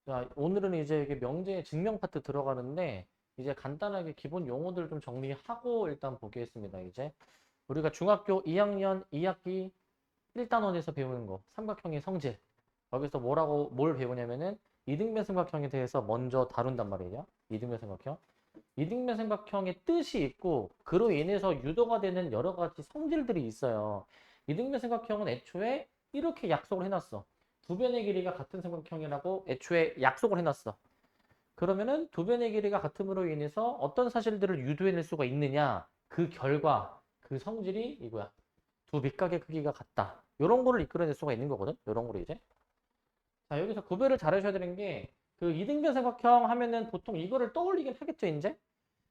자, 오늘은 이제 이게 명제 증명 파트 들어가는데 이제 간단하게 기본 용어들 좀 정리하고 일단 보겠습니다. 이제 우리가 중학교 2학년 2학기 1단원에서 배우는 거 삼각형의 성질 거기서 뭘 배우냐면은 이등변 삼각형에 대해서 먼저 다룬단 말이에요. 이등변 삼각형. 이등변 삼각형의 뜻이 있고 그로 인해서 유도가 되는 여러 가지 성질들이 있어요. 이등변 삼각형은 애초에 이렇게 약속을 해놨어. 두 변의 길이가 같은 삼각형이라고 애초에 약속을 해놨어. 그러면은 두 변의 길이가 같음으로 인해서 어떤 사실들을 유도해낼 수가 있느냐? 그 결과, 그 성질이 이거야. 두 밑각의 크기가 같다. 이런 거를 이끌어낼 수가 있는 거거든. 이런 거를 이제. 자, 여기서 구별을 잘 하셔야 되는 게 그 이등변 삼각형 하면은 보통 이거를 떠올리긴 하겠죠, 이제.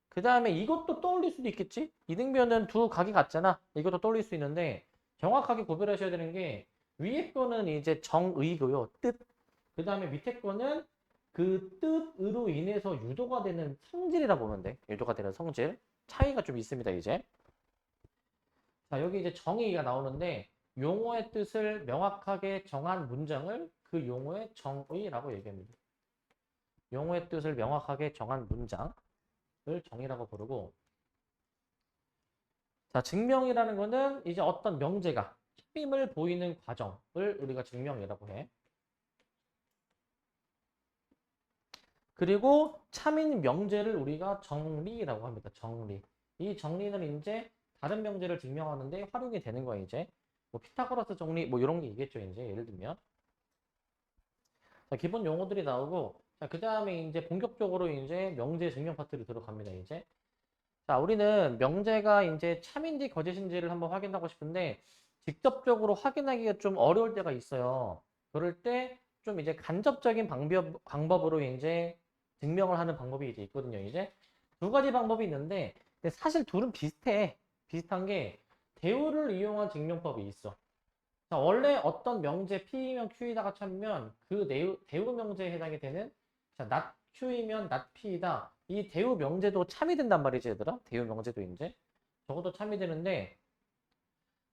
그 다음에 이것도 떠올릴 수도 있겠지? 이등변은 두 각이 같잖아. 이것도 떠올릴 수 있는데 정확하게 구별하셔야 되는 게 위에 거는 이제 정의고요. 뜻. 그 다음에 밑에 거는 그 뜻으로 인해서 유도가 되는 성질이라 보면 돼. 유도가 되는 성질. 차이가 좀 있습니다, 이제. 자, 여기 이제 정의가 나오는데 용어의 뜻을 명확하게 정한 문장을 그 용어의 정의라고 얘기합니다. 용어의 뜻을 명확하게 정한 문장을 정의라고 부르고 자, 증명이라는 거는 이제 어떤 명제가 힘을 보이는 과정을 우리가 증명이라고 해. 그리고 참인 명제를 우리가 정리라고 합니다. 정리. 이 정리는 이제 다른 명제를 증명하는데 활용이 되는 거야, 이제. 뭐 피타고라스 정리 뭐 이런 게 있겠죠, 이제. 예를 들면. 자, 기본 용어들이 나오고 자, 그다음에 이제 본격적으로 이제 명제 증명 파트로 들어갑니다, 이제. 자, 우리는 명제가 이제 참인지 거짓인지를 한번 확인하고 싶은데 직접적으로 확인하기가 좀 어려울 때가 있어요. 그럴 때 좀 이제 간접적인 방법으로 이제 증명을 하는 방법이 이제 있거든요. 이제 두 가지 방법이 있는데 근데 사실 둘은 비슷해. 비슷한 게 대우를 이용한 증명법이 있어. 자, 원래 어떤 명제 P이면 Q이다가 참으면 그 대우 명제에 해당이 되는 자, not Q이면 not P이다. 이 대우 명제도 참이 된단 말이지, 얘들아. 대우 명제도 이제. 저것도 참이 되는데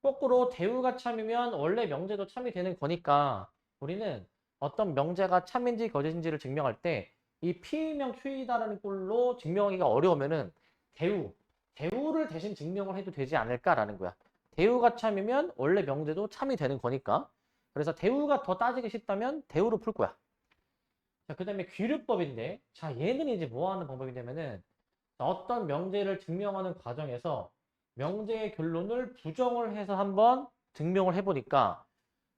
거꾸로 대우가 참이면 원래 명제도 참이 되는 거니까 우리는 어떤 명제가 참인지 거짓인지를 증명할 때 이 P이면 Q이다라는 꼴로 증명하기가 어려우면은 대우를 대신 증명을 해도 되지 않을까라는 거야. 대우가 참이면 원래 명제도 참이 되는 거니까. 그래서 대우가 더 따지기 쉽다면 대우로 풀 거야. 자, 그 다음에 귀류법인데, 자, 얘는 이제 뭐 하는 방법이냐면은 어떤 명제를 증명하는 과정에서 명제의 결론을 부정을 해서 한번 증명을 해보니까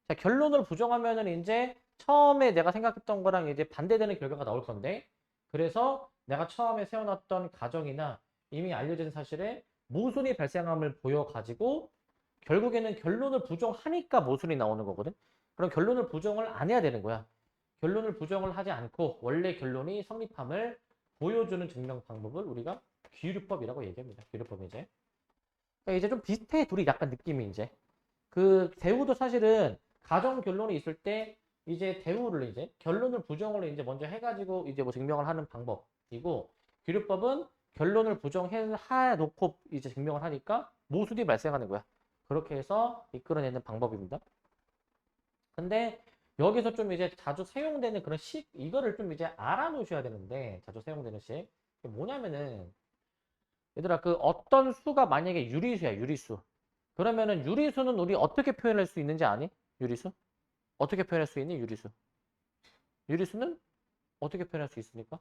자, 결론을 부정하면은 이제 처음에 내가 생각했던 거랑 이제 반대되는 결과가 나올 건데 그래서 내가 처음에 세워놨던 가정이나 이미 알려진 사실에 모순이 발생함을 보여가지고 결국에는 결론을 부정하니까 모순이 나오는 거거든. 그럼 결론을 부정을 안 해야 되는 거야. 결론을 부정을 하지 않고 원래 결론이 성립함을 보여주는 증명 방법을 우리가 귀류법이라고 얘기합니다. 귀류법 이제. 그러니까 이제 좀 비슷해 둘이 약간 느낌이 이제. 그 대우도 사실은 가정 결론이 있을 때 이제 대우를 이제 결론을 부정을 이제 먼저 해가지고 이제 뭐 증명을 하는 방법이고 귀류법은 결론을 부정해 놓고 이제 증명을 하니까 모순이 발생하는 거야. 그렇게 해서 이끌어내는 방법입니다. 근데 여기서 좀 이제 자주 사용되는 그런 식 이거를 좀 이제 알아놓으셔야 되는데 자주 사용되는 식 뭐냐면은 얘들아 그 어떤 수가 만약에 유리수야 유리수 그러면은 유리수는 우리 어떻게 표현할 수 있는지 아니? 유리수? 어떻게 표현할 수 있니? 유리수. 유리수는 어떻게 표현할 수 있습니까?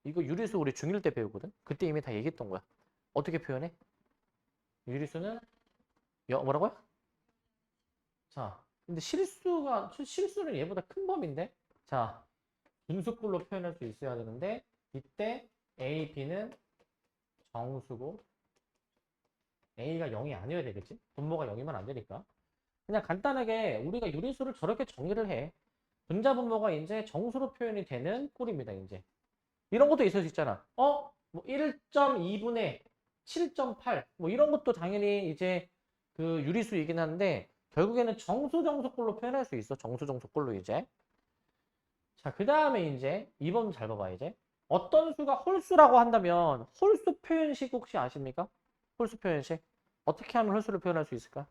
이거 유리수 우리 중1 때 배우거든? 그때 이미 다 얘기했던 거야. 어떻게 표현해? 유리수는 뭐라고요? 자, 근데 실수는 얘보다 큰 범위인데? 자, 분수꼴로 표현할 수 있어야 되는데 이때 A, B는 정수고 A가 0이 아니어야 되겠지? 분모가 0이면 안 되니까. 그냥 간단하게 우리가 유리수를 저렇게 정의를 해. 분자분모가 이제 정수로 표현이 되는 꼴입니다, 이제. 이런 것도 있을 수 있잖아. 뭐 1.2분의 7.8. 뭐 이런 것도 당연히 이제 그 유리수이긴 한데 결국에는 정수정수꼴로 표현할 수 있어. 정수정수꼴로 이제. 자, 그 다음에 이제 2번 잘 봐봐, 이제. 어떤 수가 홀수라고 한다면 홀수 표현식 혹시 아십니까? 홀수 표현식. 어떻게 하면 홀수를 표현할 수 있을까?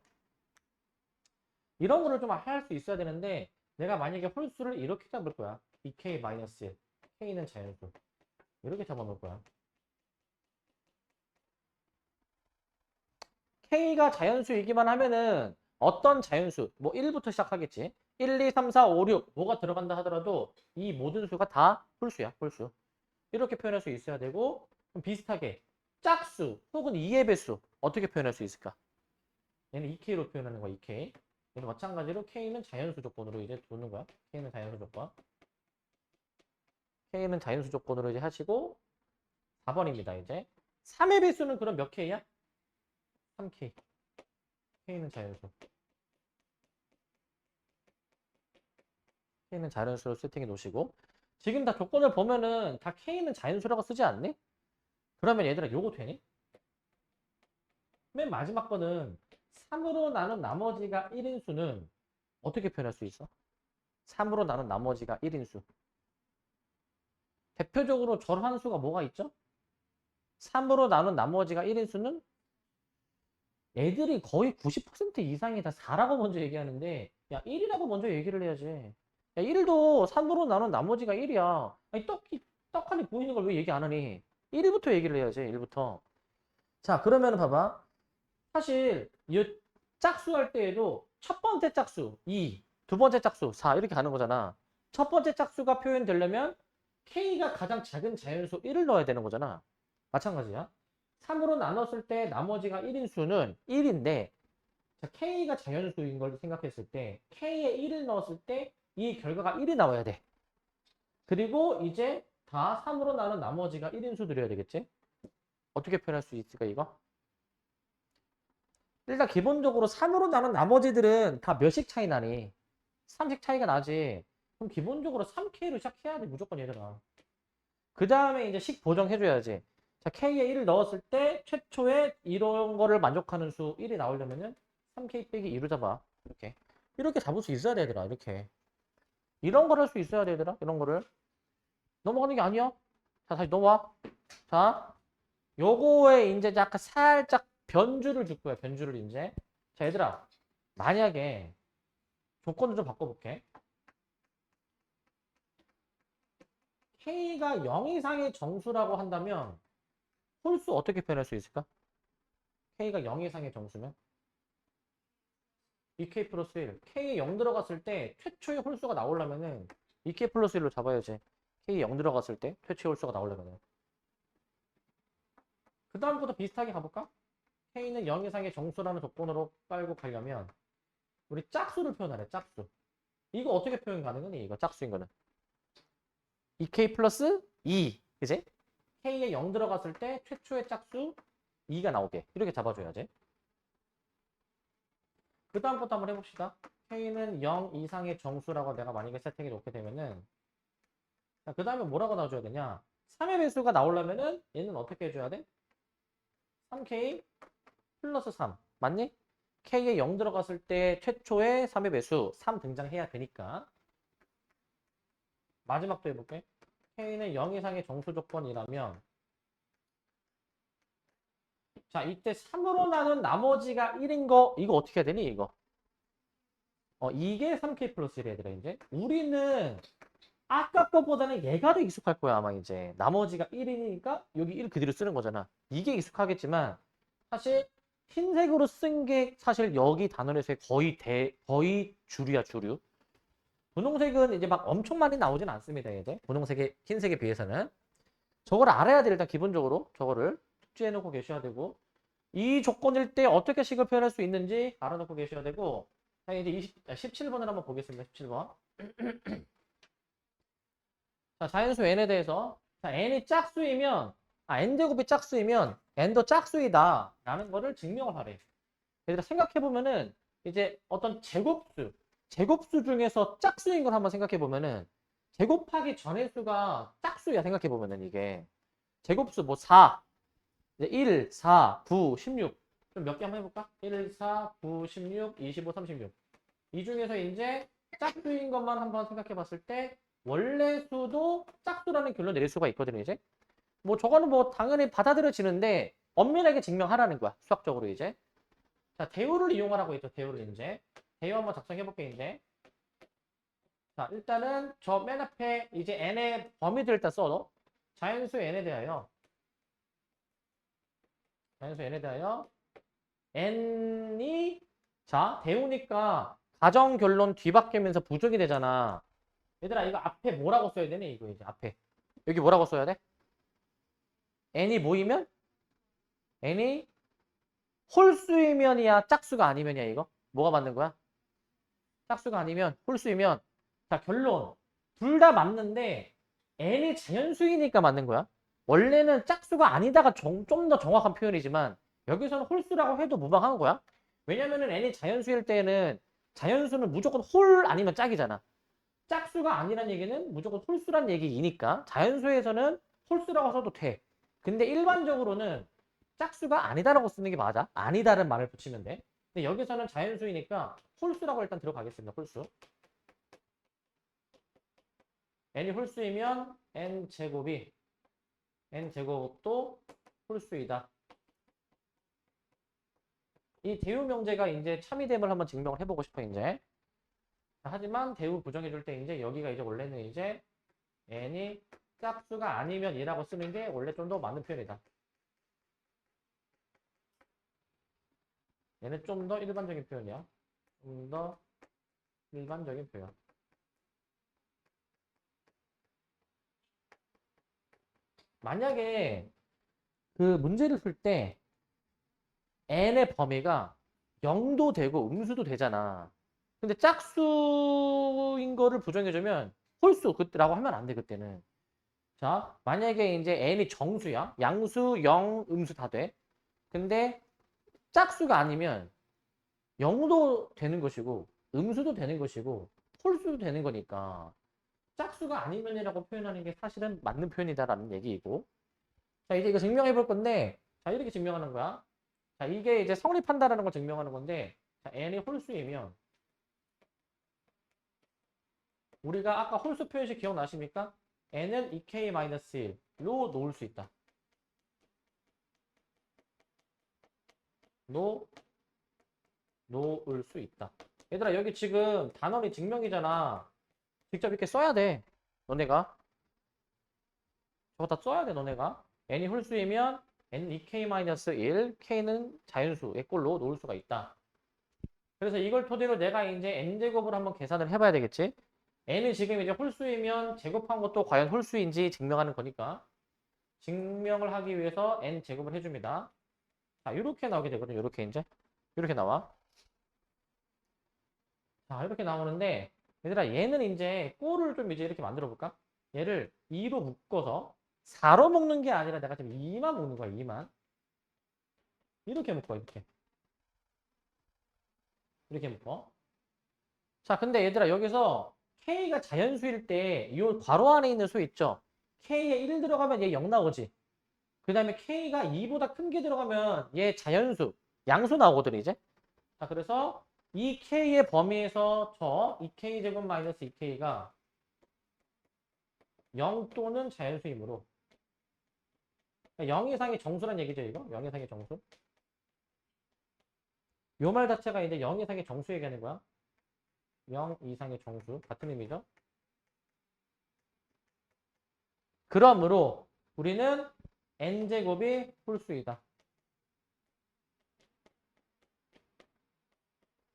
이런 거를 좀 할 수 있어야 되는데 내가 만약에 홀수를 이렇게 잡을 거야. 2k-1. k는 자연수. 이렇게 잡아놓을 거야. k가 자연수이기만 하면은 어떤 자연수, 뭐 1부터 시작하겠지. 1, 2, 3, 4, 5, 6 뭐가 들어간다 하더라도 이 모든 수가 다 홀수야. 홀수. 이렇게 표현할 수 있어야 되고, 그럼 비슷하게 짝수 혹은 2의 배수 어떻게 표현할 수 있을까? 얘는 2k로 표현하는 거야. 2k. 얘는 마찬가지로 k는 자연수 조건으로 이제 두는 거야. k는 자연수 조건. k는 자연수 조건으로 이제 하시고 4번입니다. 이제 3의 배수는 그럼 몇 k야? 3k. k는 자연수. k는 자연수로 세팅해 놓으시고 지금 다 조건을 보면은 다 k는 자연수라고 쓰지 않니? 그러면 얘들아 요거 되니? 맨 마지막 거는 3으로 나눈 나머지가 1인수는 어떻게 표현할 수 있어? 3으로 나눈 나머지가 1인수. 대표적으로 절환수가 뭐가 있죠? 3으로 나눈 나머지가 1인수는 애들이 거의 90% 이상이 다 4라고 먼저 얘기하는데 야 1이라고 먼저 얘기를 해야지. 야 1도 3으로 나눈 나머지가 1이야. 아니 떡하니 보이는 걸 왜 얘기 안 하니? 1부터 얘기를 해야지. 1부터. 자 그러면 봐봐. 사실 이 짝수 할 때에도 첫 번째 짝수 2, 두 번째 짝수 4 이렇게 가는 거잖아. 첫 번째 짝수가 표현되려면 K가 가장 작은 자연수 1을 넣어야 되는 거잖아. 마찬가지야. 3으로 나눴을 때 나머지가 1인수는 1인데 자, K가 자연수인 걸 생각했을 때 K에 1을 넣었을 때 이 결과가 1이 나와야 돼. 그리고 이제 다 3으로 나눈 나머지가 1인수들이어야 되겠지? 어떻게 표현할 수 있을까 이거? 일단 기본적으로 3으로 나눈 나머지들은 다 몇씩 차이 나니? 3씩 차이가 나지. 그럼 기본적으로 3K로 시작해야 돼 무조건 얘들아. 그 다음에 이제 식 보정해줘야지. 자, K에 1을 넣었을 때 최초에 이런 거를 만족하는 수 1이 나오려면은 3K 빼기 2로 잡아. 이렇게. 이렇게 잡을 수 있어야 되더라. 이렇게. 이런 걸 할 수 있어야 되더라. 이런 거를. 넘어가는 게 아니야. 자, 다시 넘어와. 자, 요거에 이제 약간 살짝 변주를 줄 거야. 변주를 이제. 자, 얘들아. 만약에 조건을 좀 바꿔볼게. K가 0 이상의 정수라고 한다면 홀수 어떻게 표현할 수 있을까? K가 0 이상의 정수면 2K 플러스 1. K에 0 들어갔을 때 최초의 홀수가 나오려면은 2K 플러스 1로 잡아야지. K에 0 들어갔을 때 최초의 홀수가 나오려면은. 그 다음부터 비슷하게 가볼까? K는 0 이상의 정수라는 조건으로 빨고 가려면 우리 짝수를 표현하래. 짝수. 이거 어떻게 표현 가능하니? 이거 짝수인 거는. 2K 플러스 2. 그지? K에 0 들어갔을 때 최초의 짝수 2가 나오게. 이렇게 잡아줘야지. 그 다음부터 한번 해봅시다. K는 0 이상의 정수라고 내가 만약에 세팅해 놓게 되면은 그 다음에 뭐라고 나와줘야 되냐? 3의 배수가 나오려면은 얘는 어떻게 해줘야 돼? 3K 플러스 3. 맞니? K에 0 들어갔을 때 최초의 3의 배수 3 등장해야 되니까. 마지막도 해볼게. K는 0 이상의 정수 조건이라면 자 이때 3으로 나눈 나머지가 1인 거 이거 어떻게 해야 되니 이거? 이게 3K 플러스 1이 얘들아 이제. 우리는 아까 거보다는 얘가 더 익숙할 거야 아마 이제. 나머지가 1이니까 여기 1 그대로 쓰는 거잖아. 이게 익숙하겠지만 사실 흰색으로 쓴 게 사실 여기 단원에서의 거의 주류야 주류. 분홍색은 이제 막 엄청 많이 나오진 않습니다 이제. 분홍색에 흰색에 비해서는. 저걸 알아야 돼 일단 기본적으로. 저거를 숙지해 놓고 계셔야 되고 이 조건일 때 어떻게 식을 표현할 수 있는지 알아놓고 계셔야 되고 자 이제 17번을 한번 보겠습니다. 17번. 자, 자연수 n에 대해서 자, n이 짝수이면 n제곱이 짝수이면 n도 짝수이다 라는 거를 증명을 하래. 얘들아 생각해보면은 이제 어떤 제곱수 중에서 짝수인 걸 한번 생각해보면은 제곱하기 전의 수가 짝수야. 생각해보면은 이게 제곱수 뭐 4, 1, 4, 9, 16 좀 몇 개 한번 해볼까? 1, 4, 9, 16, 25, 36 이 중에서 이제 짝수인 것만 한번 생각해봤을 때 원래 수도 짝수라는 결론 내릴 수가 있거든요. 이제 뭐 저거는 뭐 당연히 받아들여지는데 엄밀하게 증명하라는 거야. 수학적으로 이제. 자 대우를 이용하라고 했죠. 대우를 이제 대우 한번 작성해볼게 이제. 자, 일단은 저 맨 앞에 이제 n의 범위들 일단 써. 자연수 n에 대하여 n이 자, 대우니까 가정 결론 뒤바뀌면서 부족이 되잖아. 얘들아, 이거 앞에 뭐라고 써야 되니? 이거 이제 앞에. 여기 뭐라고 써야 돼? n이 뭐이면? n이 홀수이면이야, 짝수가 아니면이야, 이거? 뭐가 맞는 거야? 짝수가 아니면 홀수이면. 자, 결론. 둘 다 맞는데 n이 자연수이니까 맞는 거야. 원래는 짝수가 아니다가 좀 더 정확한 표현이지만 여기서는 홀수라고 해도 무방한 거야. 왜냐면은 n이 자연수일 때는 자연수는 무조건 홀 아니면 짝이잖아. 짝수가 아니란 얘기는 무조건 홀수란 얘기이니까 자연수에서는 홀수라고 써도 돼. 근데 일반적으로는 짝수가 아니다라고 쓰는 게 맞아. 아니다는 말을 붙이면 돼. 근데 여기서는 자연수이니까 홀수라고 일단 들어가겠습니다. 홀수. n이 홀수이면 n제곱도 홀수이다. 이 대우 명제가 이제 참이됨을 한번 증명을 해보고 싶어 이제. 하지만 대우 부정해줄 때 이제 여기가 이제 원래는 이제 n이 짝수가 아니면 이라고 쓰는 게 원래 좀 더 맞는 표현이다. 얘는 좀 더 일반적인 표현이야. 좀 더 일반적인 표현. 만약에 그 문제를 풀 때 n의 범위가 0도 되고 음수도 되잖아. 근데 짝수인 거를 부정해주면 홀수 그때라고 하면 안 돼, 그때는. 자, 만약에 이제 n이 정수야. 양수, 0, 음수 다 돼. 근데 짝수가 아니면 0도 되는 것이고 음수도 되는 것이고 홀수도 되는 거니까 짝수가 아니면이라고 표현하는 게 사실은 맞는 표현이다라는 얘기이고. 자, 이제 이거 증명해 볼 건데, 자, 이렇게 증명하는 거야. 자, 이게 이제 성립한다라는 걸 증명하는 건데, 자, n이 홀수이면 우리가 아까 홀수 표현식 기억나십니까? n은 2k-1로 놓을 수 있다. 놓을 수 있다. 얘들아, 여기 지금 단원이 증명이잖아. 직접 이렇게 써야 돼. 너네가. 저거 다 써야 돼, 너네가. n이 홀수이면 n 2k-1, k는 자연수의 꼴로 놓을 수가 있다. 그래서 이걸 토대로 내가 이제 n제곱을 한번 계산을 해봐야 되겠지? n은 지금 이제 홀수이면 제곱한 것도 과연 홀수인지 증명하는 거니까 증명을 하기 위해서 n제곱을 해줍니다. 자, 이렇게 나오게 되거든. 이렇게 이제. 이렇게 나와. 자, 이렇게 나오는데 얘들아 얘는 이제 꼴을 좀 이제 이렇게 만들어 볼까? 얘를 2로 묶어서 4로 묶는 게 아니라 내가 지금 2만 묶는 거야. 2만. 이렇게 묶어. 이렇게 묶어. 자, 근데 얘들아 여기서 K가 자연수일 때 이 괄호 안에 있는 수 있죠? K에 1 들어가면 얘 0 나오지. 그 다음에 K가 2보다 큰 게 들어가면 얘 자연수, 양수 나오거든 이제. 자, 그래서 이 K의 범위에서 저 2K제곱 마이너스 2K가 0 또는 자연수이므로 0 이상의 정수란 얘기죠 이거? 0 이상의 정수. 요 말 자체가 이제 0 이상의 정수 얘기하는 거야. 0 이상의 정수. 같은 의미죠. 그러므로 우리는 n제곱이 홀수이다.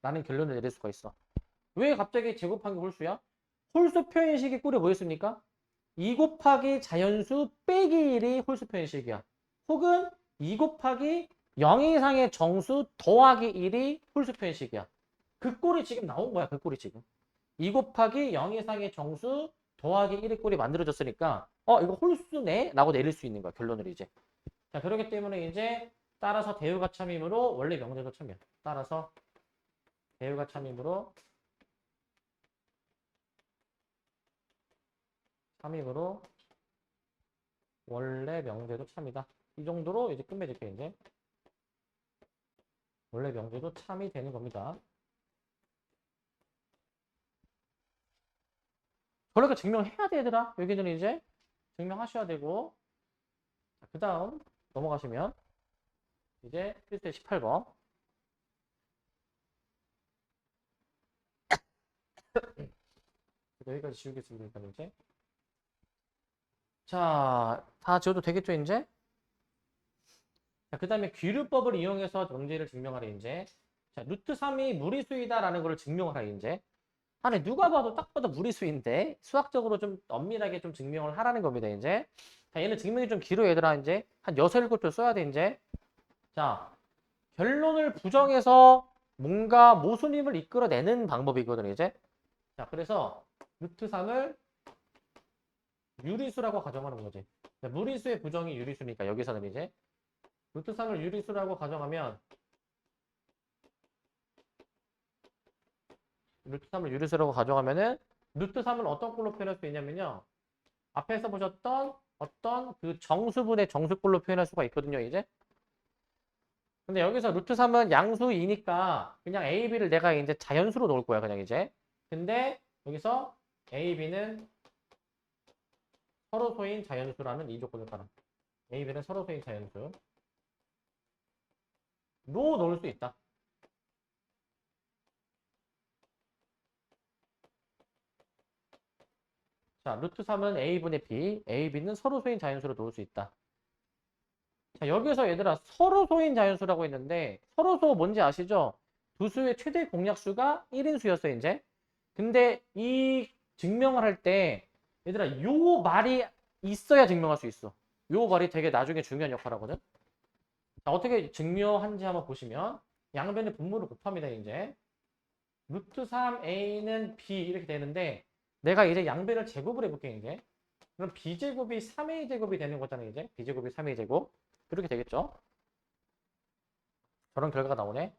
라는 결론을 내릴 수가 있어. 왜 갑자기 제곱한 게 홀수야? 홀수 표현식의 꼴이 뭐였습니까? 2 곱하기 자연수 빼기 1이 홀수 표현식이야. 혹은 2 곱하기 0 이상의 정수 더하기 1이 홀수 표현식이야. 그 꼴이 지금 나온 거야. 그 꼴이 지금. 2 곱하기 0 이상의 정수 더하기 1의 꼴이 만들어졌으니까 이거 홀수네? 라고 내릴 수 있는 거야. 결론을 이제. 자, 그렇기 때문에 이제 따라서 대우가 참이므로 원래 명제도 참이야. 따라서 대우가 참이므로 원래 명제도 참이다. 이 정도로 이제 끝맺을게 이제. 원래 명제도 참이 되는 겁니다. 그러니까 증명해야 돼 얘들아. 여기는 이제 증명하셔야 되고. 그 다음 넘어가시면 이제 필수 18번. 여기까지 지우겠습니다. 이제. 자, 다 지워도 되겠죠, 이제? 자, 그 다음에 귀류법을 이용해서 정제를 증명하래, 이제. 자, 루트 3이 무리수이다라는 걸 증명하라, 이제. 아니, 누가 봐도 딱 봐도 무리수인데, 수학적으로 좀 엄밀하게 좀 증명을 하라는 겁니다, 이제. 자, 얘는 증명이 좀 길어, 얘들아, 이제. 한 6, 7줄 써야 돼, 이제. 자, 결론을 부정해서 뭔가 모순임을 이끌어내는 방법이거든, 이제. 자, 그래서 루트 3을 유리수라고 가정하는 거지. 자, 무리수의 부정이 유리수니까 여기서는 이제 루트 3을 유리수라고 가정하면 루트 3을 유리수라고 가정하면은 루트 3을 어떤 꼴로 표현할 수 있냐면요. 앞에서 보셨던 어떤 그 정수분의 정수꼴로 표현할 수가 있거든요, 이제. 근데 여기서 루트 3은 양수이니까 그냥 A, B를 내가 이제 자연수로 놓을 거야, 그냥 이제. 근데 여기서 A, B는 서로소인 자연수라는 이 조건을 따라. A, B는 서로소인 자연수. 로 놓을 수 있다. 자, 루트 3은 A분의 B, A, B는 서로소인 자연수로 놓을 수 있다. 자, 여기서 얘들아 서로소인 자연수라고 했는데 서로소 뭔지 아시죠? 두 수의 최대 공약수가 1인수였어요, 이제. 근데 이 증명을 할 때 얘들아 요 말이 있어야 증명할 수 있어. 요 말이 되게 나중에 중요한 역할을 하거든. 자, 어떻게 증명하는지 한번 보시면 양변의 분모를 곱합니다, 이제. 루트 3a는 b 이렇게 되는데 내가 이제 양변을 제곱을 해볼게, 이제. 그럼 b제곱이 3a 제곱이 되는 거잖아요, 이제. b제곱이 3a 제곱. 그렇게 되겠죠? 저런 결과가 나오네.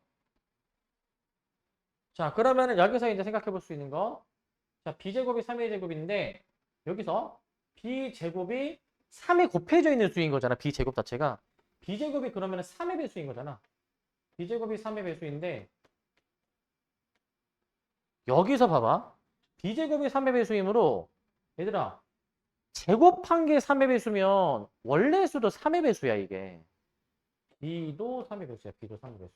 자, 그러면은 여기서 이제 생각해 볼 수 있는 거. 자, b제곱이 3a 제곱인데 여기서 b제곱이 3에 곱해져 있는 수인 거잖아, b제곱 자체가. b제곱이 그러면은 3의 배수인 거잖아. b제곱이 3의 배수인데 여기서 봐봐. b제곱이 3의 배수이므로 얘들아 제곱한 게 3의 배수면 원래 수도 3의 배수야, 이게. b도 3의 배수야. b도 3의 배수.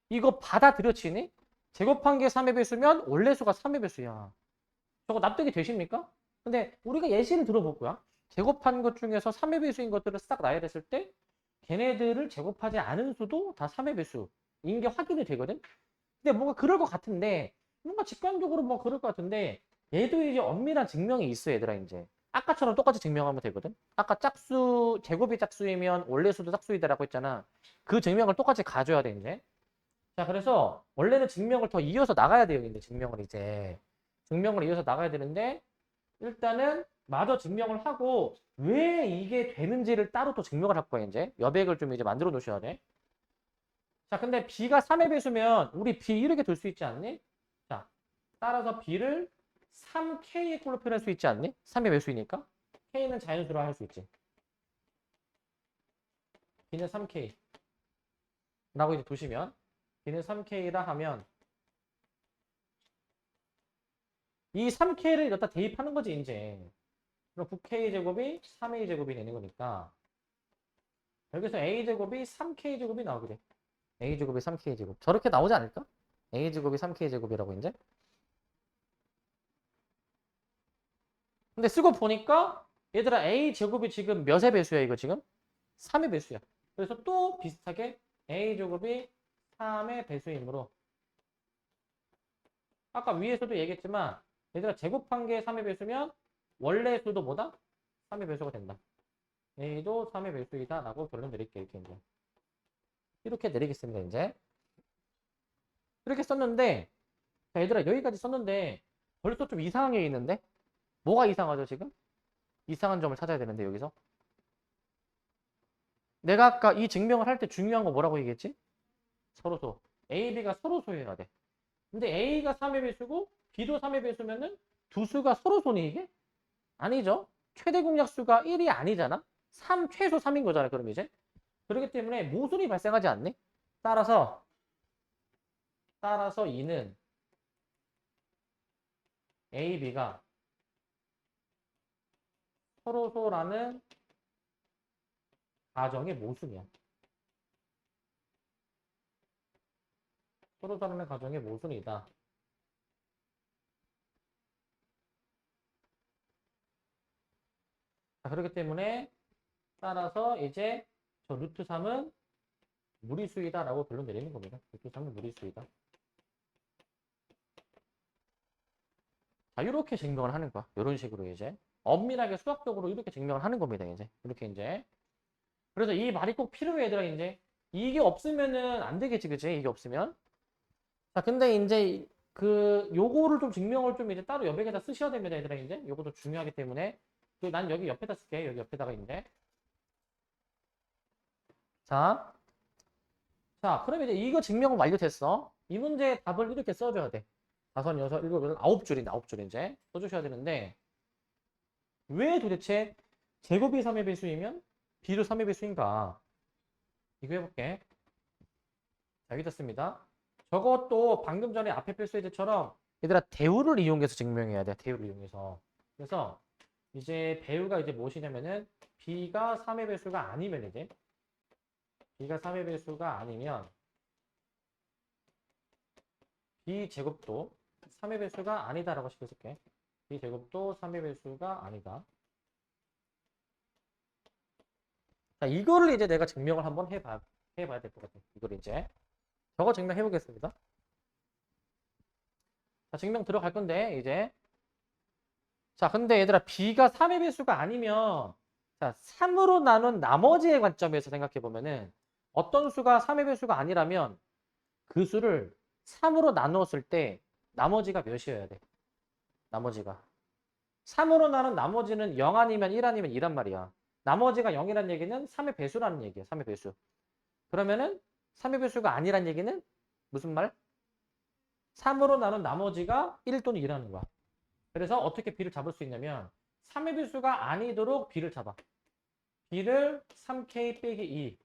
이거 받아들여지니? 제곱한 게 3의 배수면 원래 수가 3의 배수야. 저거 납득이 되십니까? 근데 우리가 예시를 들어볼 거야. 제곱한 것 중에서 3의 배수인 것들을 싹 나열했을 때 걔네들을 제곱하지 않은 수도 다 3의 배수인 게 확인이 되거든? 근데 뭔가 그럴 것 같은데 뭔가 직관적으로 뭐 그럴 것 같은데 얘도 이제 엄밀한 증명이 있어, 얘들아, 이제. 아까처럼 똑같이 증명하면 되거든. 아까 짝수 제곱이 짝수이면 원래 수도 짝수이다라고 했잖아. 그 증명을 똑같이 가져야 돼, 이제. 자, 그래서 원래는 증명을 더 이어서 나가야 돼요, 이제. 증명을 이제 증명을 이어서 나가야 되는데 일단은 마저 증명을 하고 왜 이게 되는지를 따로 또 증명을 할 거야, 이제. 여백을 좀 이제 만들어 놓으셔야 돼. 자, 근데 b가 3의 배수면 우리 b 이렇게 둘 수 있지 않니? 자, 따라서 b를 3k의 꼴로 표현할 수 있지 않니? 3의 배수이니까. k는 자연수로 할 수 있지. b는 3k 라고 이제 두시면 b는 3k라 하면 이 3k를 여기다 대입하는 거지, 이제. 그럼 9k제곱이 3a제곱이 되는 거니까 여기서 a제곱이 3k제곱이 나오게 돼. a제곱이 3k제곱. 저렇게 나오지 않을까? a제곱이 3k제곱이라고 이제. 근데 쓰고 보니까 얘들아 a제곱이 지금 몇의 배수야, 이거 지금? 3의 배수야. 그래서 또 비슷하게 a제곱이 3의 배수이므로 아까 위에서도 얘기했지만 얘들아 제곱한 게 3의 배수면 원래 수도 뭐다? 3의 배수가 된다. a도 3의 배수이다 라고 결론 내릴게요, 이렇게 이제. 이렇게 내리겠습니다, 이제. 이렇게 썼는데 자, 얘들아 여기까지 썼는데 벌써 좀 이상한 게 있는데? 뭐가 이상하죠, 지금? 이상한 점을 찾아야 되는데, 여기서. 내가 아까 이 증명을 할 때 중요한 거 뭐라고 얘기했지? 서로소. A, B가 서로소여야 돼. 근데 A가 3의 배수고 B도 3의 배수면은 두 수가 서로소니, 이게? 아니죠. 최대 공약수가 1이 아니잖아. 3, 최소 3인 거잖아, 그럼 이제. 그렇기 때문에 모순이 발생하지 않니? 따라서 이는 A, B가 서로소라는 가정의 모순이야. 서로 다른의 가정의 모순이다. 자, 그렇기 때문에 따라서 이제 저 루트 3은 무리수이다라고 결론 내리는 겁니다. 루트 3은 무리수이다. 자, 이렇게 증명을 하는 거야. 이런 식으로 이제 엄밀하게 수학적으로 이렇게 증명을 하는 겁니다. 이제 이렇게 이제 그래서 이 말이 꼭 필요해 얘들아. 이제 이게 없으면은 안 되겠지, 그치? 이게 없으면. 자, 근데 이제 그 요거를 좀 증명을 좀 이제 따로 여백에다 쓰셔야 됩니다, 얘들아. 이제 요것도 중요하기 때문에 난 여기 옆에다 쓸게. 여기 옆에다가 이제 자, 자, 그럼 이제 이거 증명 완료됐어. 이 문제의 답을 이렇게 써줘야 돼. 5, 6, 7, 8, 9줄인데 9줄 이제 써주셔야 되는데 왜 도대체 제곱이 3의 배수이면 B도 3의 배수인가? 이거 해볼게. 자, 여기 떴습니다. 저것도 방금 전에 앞에 필수예제처럼 얘들아 대우를 이용해서 증명해야 돼. 대우를 이용해서. 그래서 이제 배우가 이제 무엇이냐면은 B가 3의 배수가 아니면 이제 B가 3의 배수가 아니면 B제곱도 3의 배수가 아니다라고 시켜줄게. B제곱도 3의 배수가 아니다. 자, 이거를 이제 내가 증명을 한번 해봐야 될 것 같아. 이걸 이제 저거 증명해 보겠습니다. 자, 증명 들어갈 건데 이제 자, 근데 얘들아 B가 3의 배수가 아니면 자, 3으로 나눈 나머지의 관점에서 생각해 보면은 어떤 수가 3의 배수가 아니라면 그 수를 3으로 나누었을 때 나머지가 몇이어야 돼? 나머지가 3으로 나눈 나머지는 0 아니면 1 아니면 2란 말이야. 나머지가 0이란 얘기는 3의 배수라는 얘기야. 3의 배수. 그러면은 3의 배수가 아니란 얘기는 무슨 말? 3으로 나눈 나머지가 1 또는 2라는 거야. 그래서 어떻게 B를 잡을 수 있냐면 3의 배수가 아니도록 B를 잡아. B를 3K 빼기 2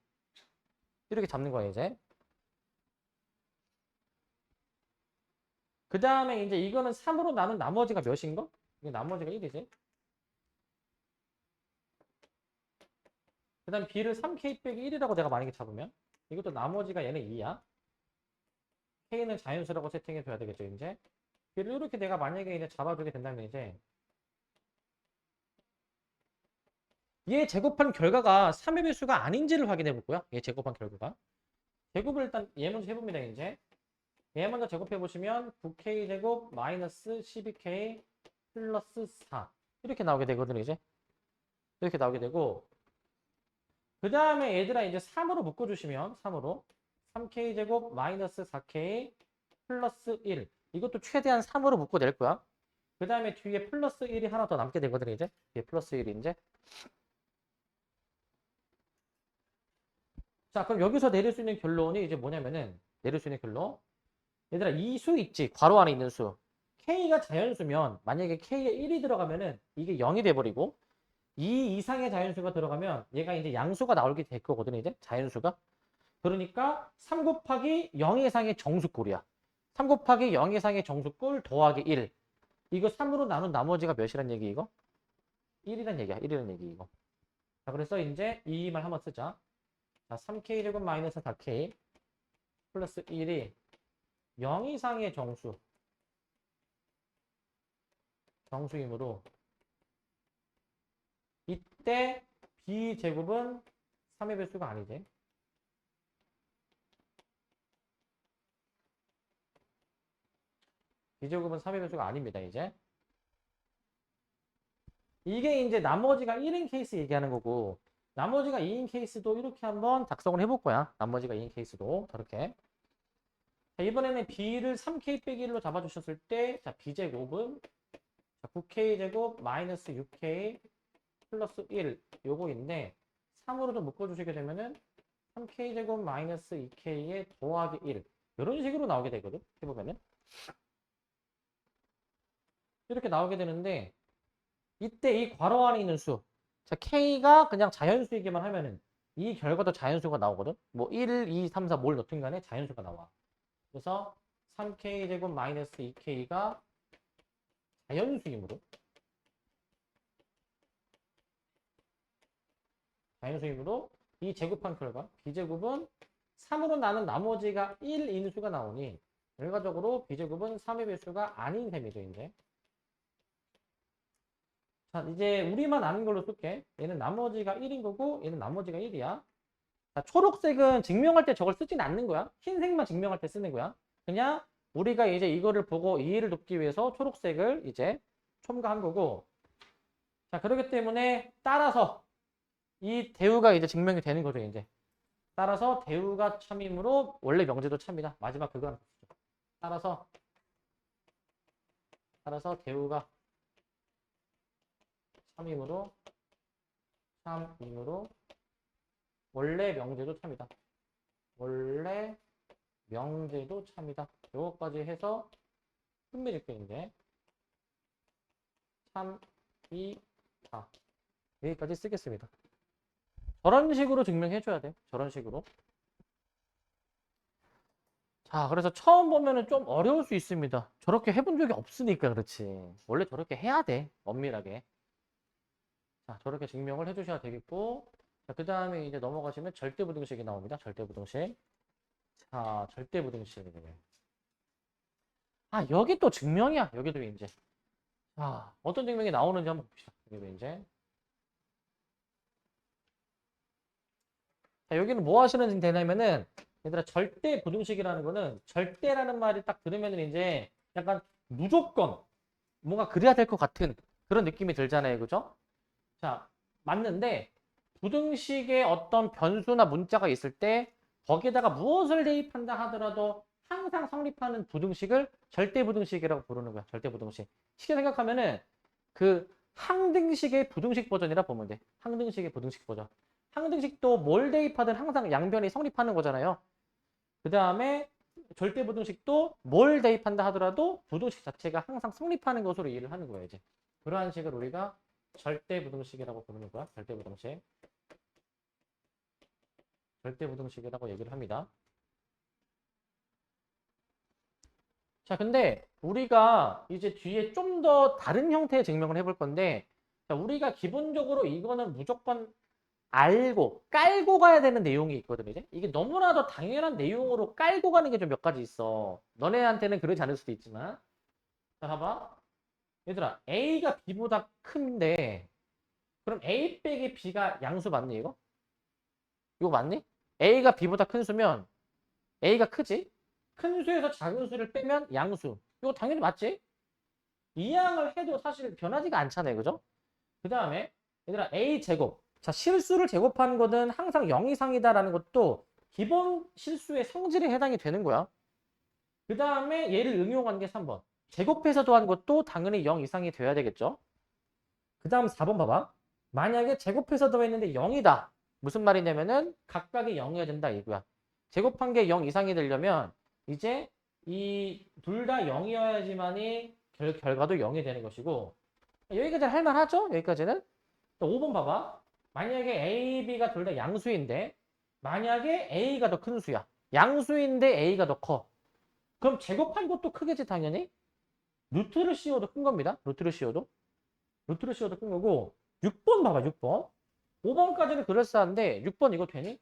이렇게 잡는 거야 이제. 그 다음에 이제 이거는 3으로 나눈 나머지가 몇인 거? 이게 나머지가 1이지. 그 다음 B를 3K 빼기 1이라고 내가 만약에 잡으면 이것도 나머지가 얘는 2야. K는 자연수라고 세팅해 줘야 되겠죠 이제. B를 이렇게 내가 만약에 이제 잡아주게 된다면 이제 얘 제곱한 결과가 3의 배수가 아닌지를 확인해 볼 거야. 얘 제곱한 결과가. 제곱을 일단 얘 먼저 해봅니다 이제. 얘 먼저 제곱해 보시면 9K 제곱 마이너스 12K 플러스 4 이렇게 나오게 되거든요 이제. 이렇게 나오게 되고 그 다음에 얘들아 이제 3으로 묶어주시면 3으로 3K 제곱 마이너스 4K 플러스 1 이것도 최대한 3으로 묶어낼 거야. 그 다음에 뒤에 플러스 1이 하나 더 남게 되거든요 이제. 뒤에 플러스 1이 이제. 자, 그럼 여기서 내릴 수 있는 결론이 이제 뭐냐면은 내릴 수 있는 결론. 얘들아, 이 수 있지. 괄호 안에 있는 수. K가 자연수면 만약에 K에 1이 들어가면은 이게 0이 돼버리고 2 이상의 자연수가 들어가면 얘가 이제 양수가 나오게 될 거거든요. 이제 자연수가. 그러니까 3 곱하기 0 이상의 정수꼴이야. 3 곱하기 0 이상의 정수꼴 더하기 1. 이거 3으로 나눈 나머지가 몇이란 얘기 이거? 1이란 얘기야. 1이란 얘기 이거. 자, 그래서 이제 이 말 한번 쓰자. 자, 3K 제곱 마이너스 4K 플러스 1이 0 이상의 정수이므로 이때 B제곱은 3의 배수가 아니지. B제곱은 3의 배수가 아닙니다, 이제. 이게 이제 나머지가 1인 케이스 얘기하는 거고 나머지가 2인 케이스도 이렇게 한번 작성을 해볼 거야. 나머지가 2인 케이스도 저렇게. 자, 이번에는 B를 3K 빼기 1로 잡아주셨을 때 자, B제곱은 9K 제곱 마이너스 6K 플러스 1 요거인데 3으로 좀 묶어주시게 되면은 3K 제곱 마이너스 2K에 더하기 1 이런 식으로 나오게 되거든. 해보면은 이렇게 나오게 되는데 이때 이 괄호 안에 있는 수 자, K가 그냥 자연수이기만 하면은 이 결과도 자연수가 나오거든. 뭐 1, 2, 3, 4 뭘 넣든 간에 자연수가 나와. 그래서 3K 제곱 마이너스 2K가 자연수이므로 이 제곱한 결과 B제곱은 3으로 나눈 나머지가 1인수가 나오니 결과적으로 B제곱은 3의 배수가 아닌 셈이죠, 이제. 자, 이제 우리만 아는 걸로 쓸게. 얘는 나머지가 1인 거고 얘는 나머지가 1이야. 자, 초록색은 증명할 때 저걸 쓰진 않는 거야. 흰색만 증명할 때 쓰는 거야. 그냥 우리가 이제 이거를 보고 이해를 돕기 위해서 초록색을 이제 첨가한 거고. 자, 그렇기 때문에 따라서 이 대우가 이제 증명이 되는 거죠, 이제. 따라서 대우가 참이므로 원래 명제도 참이다. 마지막 그거 하나 보시죠. 따라서 대우가 참이므로 원래 명제도 참이다. 원래 명제도 참이다. 요거까지 해서 끝맺을게 이제 참이다. 여기까지 쓰겠습니다. 저런 식으로 증명해줘야 돼요. 저런 식으로. 자, 그래서 처음 보면은 좀 어려울 수 있습니다. 저렇게 해본 적이 없으니까 그렇지. 원래 저렇게 해야 돼. 엄밀하게. 자, 저렇게 증명을 해주셔야 되겠고. 자, 그 다음에 이제 넘어가시면 절대부등식이 나옵니다. 절대부등식. 자, 절대부등식. 아, 여기 또 증명이야. 여기도 이제. 자, 어떤 증명이 나오는지 한번 봅시다. 여기도 이제. 자, 여기는 뭐 하시는 되냐면은, 얘들아, 절대부등식이라는 거는 절대라는 말이 딱 들으면은 이제 약간 무조건 뭔가 그래야 될 것 같은 그런 느낌이 들잖아요. 그죠? 자, 맞는데, 부등식에 어떤 변수나 문자가 있을 때 거기에다가 무엇을 대입한다 하더라도 항상 성립하는 부등식을 절대부등식이라고 부르는 거야. 절대부등식. 쉽게 생각하면은 그 항등식의 부등식 버전이라 보면 돼. 항등식의 부등식 버전. 항등식도 뭘 대입하든 항상 양변이 성립하는 거잖아요. 그 다음에 절대부등식도 뭘 대입한다 하더라도 부등식 자체가 항상 성립하는 것으로 이해를 하는 거예요. 이제 그러한 식을 우리가 절대부등식이라고 부르는 거야. 절대부등식. 절대부등식이라고 얘기를 합니다. 자, 근데 우리가 이제 뒤에 좀 더 다른 형태의 증명을 해볼 건데, 자, 우리가 기본적으로 이거는 무조건 알고 깔고 가야 되는 내용이 있거든요. 이게 너무나도 당연한 내용으로 깔고 가는 게 좀 몇 가지 있어. 너네한테는 그러지 않을 수도 있지만. 자, 봐봐. 얘들아, A가 B보다 큰데 그럼 A 빼기 B가 양수 맞니 이거? 이거 맞니? A가 B보다 큰 수면 A가 크지? 큰 수에서 작은 수를 빼면 양수. 이거 당연히 맞지? 이항을 해도 사실 변하지가 않잖아요. 그죠? 그 다음에 얘들아 A제곱. 자, 실수를 제곱하는 거는 항상 0 이상이다라는 것도 기본 실수의 성질에 해당이 되는 거야. 그 다음에 얘를 응용한 게 3번. 제곱해서 더한 것도 당연히 0 이상이 돼야 되겠죠. 그 다음 4번 봐봐. 만약에 제곱해서 더했는데 0이다. 무슨 말이냐면은 각각이 0이어야 된다 이거야. 제곱한 게 0 이상이 되려면 이제 이 둘 다 0이어야지만이 결과도 0이 되는 것이고 여기까지는 할만하죠? 여기까지는. 또 5번 봐봐. 만약에 A, B가 둘 다 양수인데 만약에 A가 더 큰 수야. 양수인데 A가 더 커. 그럼 제곱한 것도 크겠지 당연히. 루트를 씌워도 큰 겁니다. 루트를 씌워도 큰 거고 6번 봐봐 6번. 5번까지는 그럴싸한데 6번 이거 되니?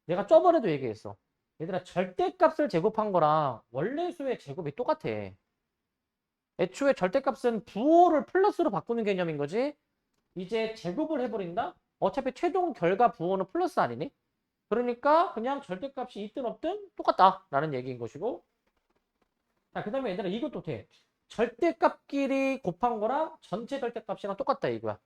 내가 저번에도 얘기했어. 얘들아 절대값을 제곱한 거랑 원래 수의 제곱이 똑같아. 애초에 절대값은 부호를 플러스로 바꾸는 개념인 거지. 이제 제곱을 해버린다? 어차피 최종 결과 부호는 플러스 아니니? 그러니까 그냥 절대값이 있든 없든 똑같다 라는 얘기인 것이고. 자, 그 다음에 얘들아 이것도 돼. 절대값끼리 곱한 거랑 전체 절대값이랑 똑같다 이거야.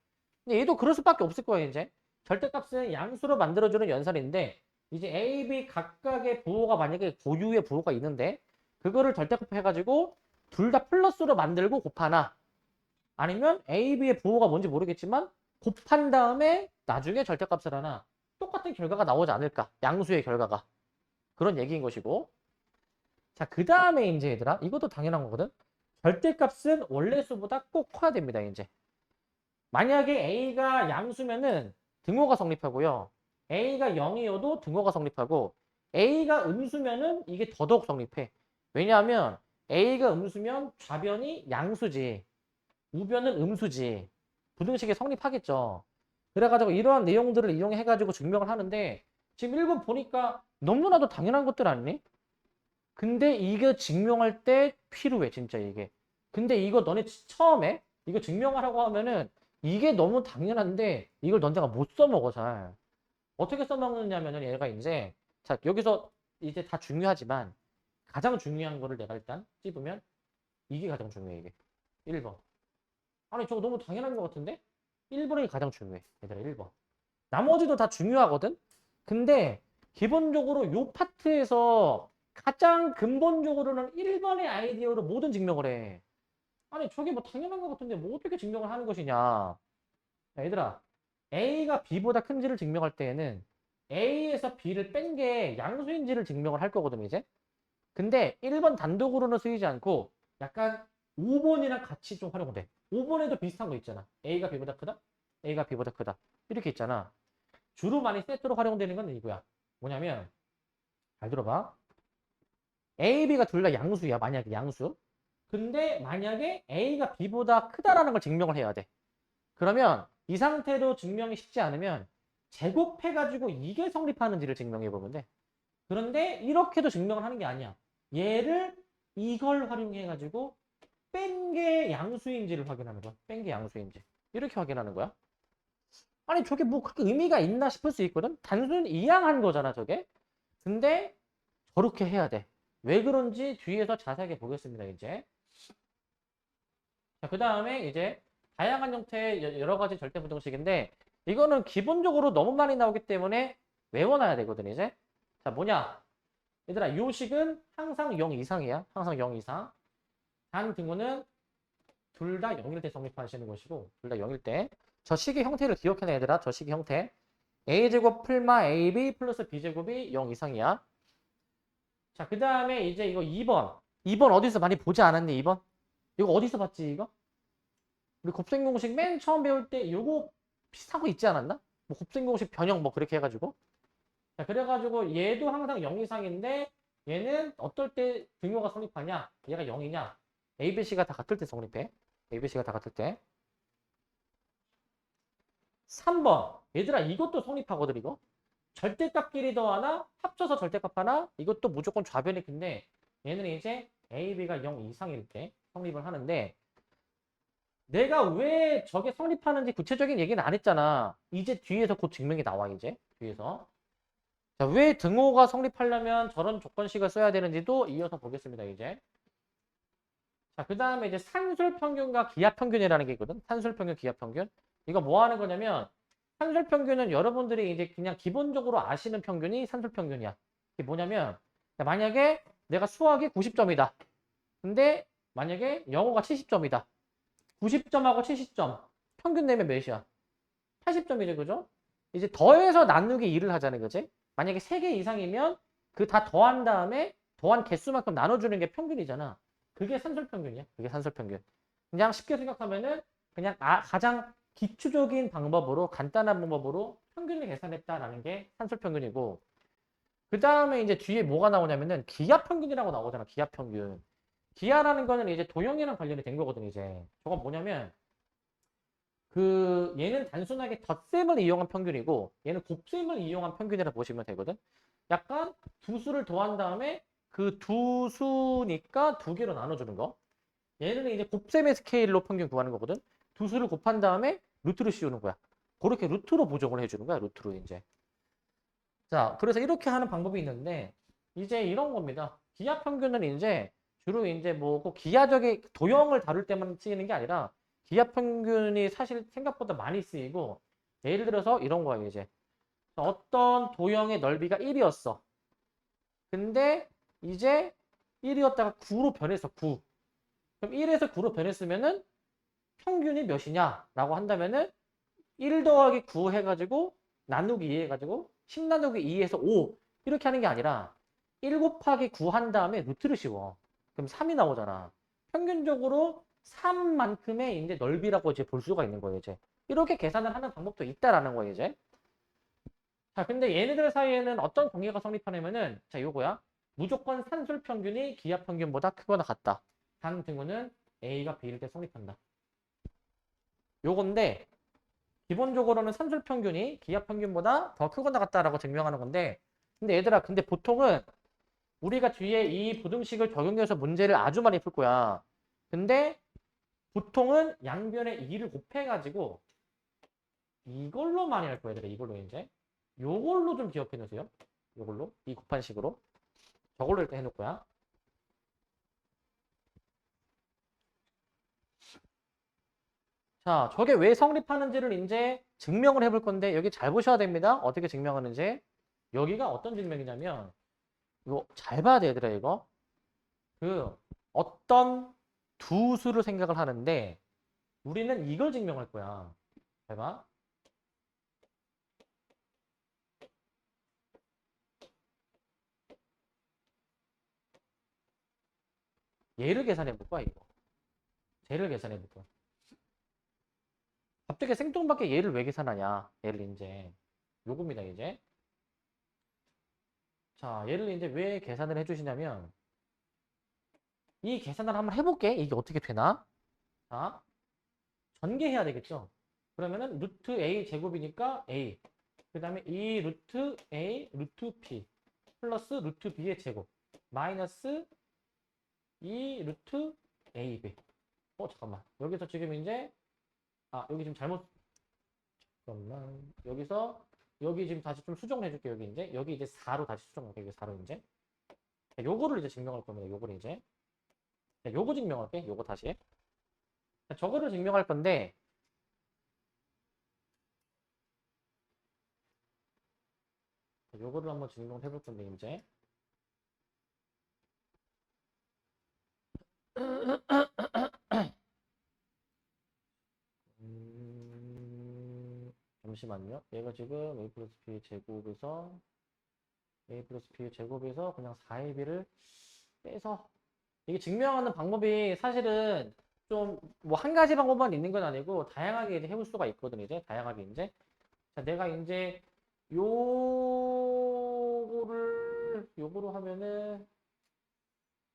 근데 얘도 그럴 수밖에 없을 거야 이제. 절대값은 양수로 만들어주는 연산인데 이제 A, B 각각의 부호가 만약에 고유의 부호가 있는데 그거를 절대값 해가지고 둘 다 플러스로 만들고 곱하나 아니면 A, B의 부호가 뭔지 모르겠지만 곱한 다음에 나중에 절대값을 하나 똑같은 결과가 나오지 않을까. 양수의 결과가. 그런 얘기인 것이고. 자, 그 다음에 이제 얘들아 이것도 당연한 거거든. 절대값은 원래 수보다 꼭 커야 됩니다. 이제 만약에 A가 양수면은 등호가 성립하고요. A가 0이어도 등호가 성립하고 A가 음수면은 이게 더더욱 성립해. 왜냐하면 A가 음수면 좌변이 양수지. 우변은 음수지. 부등식이 성립하겠죠. 그래가지고 이러한 내용들을 이용해가지고 증명을 하는데 지금 1번 보니까 너무나도 당연한 것들 아니니? 근데 이거 증명할 때 필요해, 진짜 이게. 근데 이거 너네 처음에 이거 증명하라고 하면은 이게 너무 당연한데 이걸 너네가 못 써먹어, 잘. 어떻게 써먹느냐면은 얘가 이제, 자, 여기서 이제 다 중요하지만 가장 중요한 거를 내가 일단 찝으면 이게 가장 중요해, 이게. 1번. 아니, 저거 너무 당연한 것 같은데? 1번이 가장 중요해, 얘들아, 1번. 나머지도 다 중요하거든? 근데 기본적으로 요 파트에서 가장 근본적으로는 1번의 아이디어로 모든 증명을 해. 아니, 저게 뭐 당연한 것 같은데 뭐 어떻게 증명을 하는 것이냐. 야, 얘들아, A가 B보다 큰지를 증명할 때에는 A에서 B를 뺀 게 양수인지를 증명을 할 거거든, 이제. 근데 1번 단독으로는 쓰이지 않고 약간 5번이랑 같이 좀 활용돼. 5번에도 비슷한 거 있잖아. A가 B보다 크다? A가 B보다 크다. 이렇게 있잖아. 주로 많이 세트로 활용되는 건 이거야. 뭐냐면, 잘 들어봐. A, B가 둘 다 양수야. 만약에 양수. 근데 만약에 A가 B보다 크다라는 걸 증명을 해야 돼. 그러면 이 상태로 증명이 쉽지 않으면 제곱해가지고 이게 성립하는지를 증명해 보면 돼. 그런데 이렇게도 증명을 하는 게 아니야. 얘를 이걸 활용해가지고 뺀 게 양수인지를 확인하는 거야. 뺀 게 양수인지. 이렇게 확인하는 거야. 아니 저게 뭐 그렇게 의미가 있나 싶을 수 있거든. 단순 이양한 거잖아 저게. 근데 저렇게 해야 돼. 왜 그런지 뒤에서 자세하게 보겠습니다 이제. 자, 그 다음에 이제 다양한 형태의 여러 가지 절대부등식인데 이거는 기본적으로 너무 많이 나오기 때문에 외워놔야 되거든 이제. 자, 뭐냐? 얘들아, 요 식은 항상 0 이상이야. 항상 0 이상. 단 등호는 둘 다 0일 때 성립하시는 것이고, 둘 다 0일 때. 저 식의 형태를 기억해내, 얘들아. 저 식의 형태. a제곱 풀마 ab 플러스 b제곱이 0 이상이야. 자, 그 다음에 이제 이거 2번. 2번 어디서 많이 보지 않았니, 2번? 이거 어디서 봤지, 이거? 우리 곱셈공식 맨 처음 배울 때 이거 비슷한 거 있지 않았나? 뭐 곱셈공식 변형 뭐 그렇게 해가지고. 자, 그래가지고 얘도 항상 0 이상인데 얘는 어떨 때 등호가 성립하냐? 얘가 0이냐? A, B, C가 다 같을 때 성립해. A, B, C가 다 같을 때. 3번. 얘들아 이것도 성립하거든 이거. 절대값끼리 더하나 합쳐서 절대값 하나 이것도 무조건 좌변이근데 얘는 이제 A, B가 0 이상일 때 성립을 하는데 내가 왜 저게 성립하는지 구체적인 얘기는 안 했잖아. 이제 뒤에서 곧 증명이 나와 이제 뒤에서. 자, 왜 등호가 성립하려면 저런 조건식을 써야 되는지도 이어서 보겠습니다, 이제. 자, 그 다음에 이제 산술평균과 기하평균이라는 게 있거든. 산술평균, 기하평균. 이거 뭐 하는 거냐면, 산술평균은 여러분들이 이제 그냥 기본적으로 아시는 평균이 산술평균이야. 이게 뭐냐면, 만약에 내가 수학이 90점이다. 근데 만약에 영어가 70점이다. 90점하고 70점. 평균 내면 몇이야? 80점이죠, 그죠? 이제 더해서 나누기 2를 하자는 거지. 만약에 3개 이상이면 그 다 더한 다음에 더한 개수만큼 나눠주는 게 평균이잖아. 그게 산술평균이야. 그게 산술평균. 그냥 쉽게 생각하면은 그냥 가장 기초적인 방법으로 간단한 방법으로 평균을 계산했다라는 게 산술평균이고 그 다음에 이제 뒤에 뭐가 나오냐면은 기하평균이라고 나오잖아. 기하평균. 기하라는 거는 이제 도형이랑 관련이 된 거거든 이제. 저건 뭐냐면 그 얘는 단순하게 덧셈을 이용한 평균이고 얘는 곱셈을 이용한 평균이라 보시면 되거든. 약간 두 수를 더한 다음에 그 두 수니까 두 개로 나눠주는 거. 얘는 이제 곱셈의 스케일로 평균 구하는 거거든. 두 수를 곱한 다음에 루트를 씌우는 거야. 그렇게 루트로 보정을 해주는 거야. 루트로 이제. 자, 그래서 이렇게 하는 방법이 있는데 이제 이런 겁니다. 기하 평균은 이제 주로 이제 뭐 꼭 기하적인 도형을 다룰 때만 쓰이는 게 아니라 기하 평균이 사실 생각보다 많이 쓰이고 예를 들어서 이런 거예요, 이제. 어떤 도형의 넓이가 1이었어. 근데 이제 1이었다가 9로 변했어, 9. 그럼 1에서 9로 변했으면은 평균이 몇이냐라고 한다면은 1 더하기 9 해가지고 나누기 2 해가지고 10 나누기 2에서 5 이렇게 하는 게 아니라 1 곱하기 9 한 다음에 루트를 씌워. 그럼 3이 나오잖아. 평균적으로 3만큼의 이제 넓이라고 이제 볼 수가 있는 거예요, 이제. 이렇게 계산을 하는 방법도 있다라는 거예요, 이제. 자, 근데 얘네들 사이에는 어떤 관계가 성립하냐면은 자, 요거야. 무조건 산술 평균이 기하 평균보다 크거나 같다. 단 등호는 A가 B일 때 성립한다. 요건데 기본적으로는 산술평균이 기하평균보다 더 크거나 같다라고 증명하는 건데, 근데 얘들아, 근데 보통은 우리가 뒤에 이 부등식을 적용해서 문제를 아주 많이 풀 거야. 근데 보통은 양변에 2를 곱해가지고 이걸로 많이 할 거야, 얘들아. 이걸로 이제. 요걸로 좀 기억해 놓으세요. 요걸로. 이 곱한 식으로. 저걸로 일단 해놓을 거야. 자, 저게 왜 성립하는지를 이제 증명을 해볼 건데, 여기 잘 보셔야 됩니다. 어떻게 증명하는지. 여기가 어떤 증명이냐면, 이거 잘 봐야 돼, 얘들아, 이거. 어떤 두 수를 생각을 하는데, 우리는 이걸 증명할 거야. 잘 봐. 얘를 계산해 볼 거야, 이거. 쟤를 계산해 볼 거야. 갑자기 생뚱밖에 얘를 왜 계산하냐. 얘를 이제. 요겁니다, 이제. 자, 얘를 이제 왜 계산을 해주시냐면, 이 계산을 한번 해볼게. 이게 어떻게 되나? 자, 전개해야 되겠죠? 그러면은 루트 A 제곱이니까 A. 그 다음에 2 루트 A 루트 B 플러스 루트 B의 제곱 마이너스 2 루트 AB. 잠깐만. 여기서 지금 이제 여기 지금 잘못 잠깐만. 여기 지금 다시 좀 수정을 해줄게. 여기 이제 4로 다시 수정할게. 여기 4로 이제. 자, 요거를 이제 증명할 겁니다. 요거를 이제. 자, 요거 증명할게. 요거 다시. 자, 저거를 증명할 건데 요거를 한번 증명을 해볼 건데 이제. 잠시만요. 얘가 지금 a 플러스 b 제곱에서 그냥 4ab를 빼서 이게 증명하는 방법이 사실은 좀 뭐 한 가지 방법만 있는 건 아니고 다양하게 이제 해볼 수가 있거든. 이제 다양하게 이제. 자, 내가 이제 요거로 하면은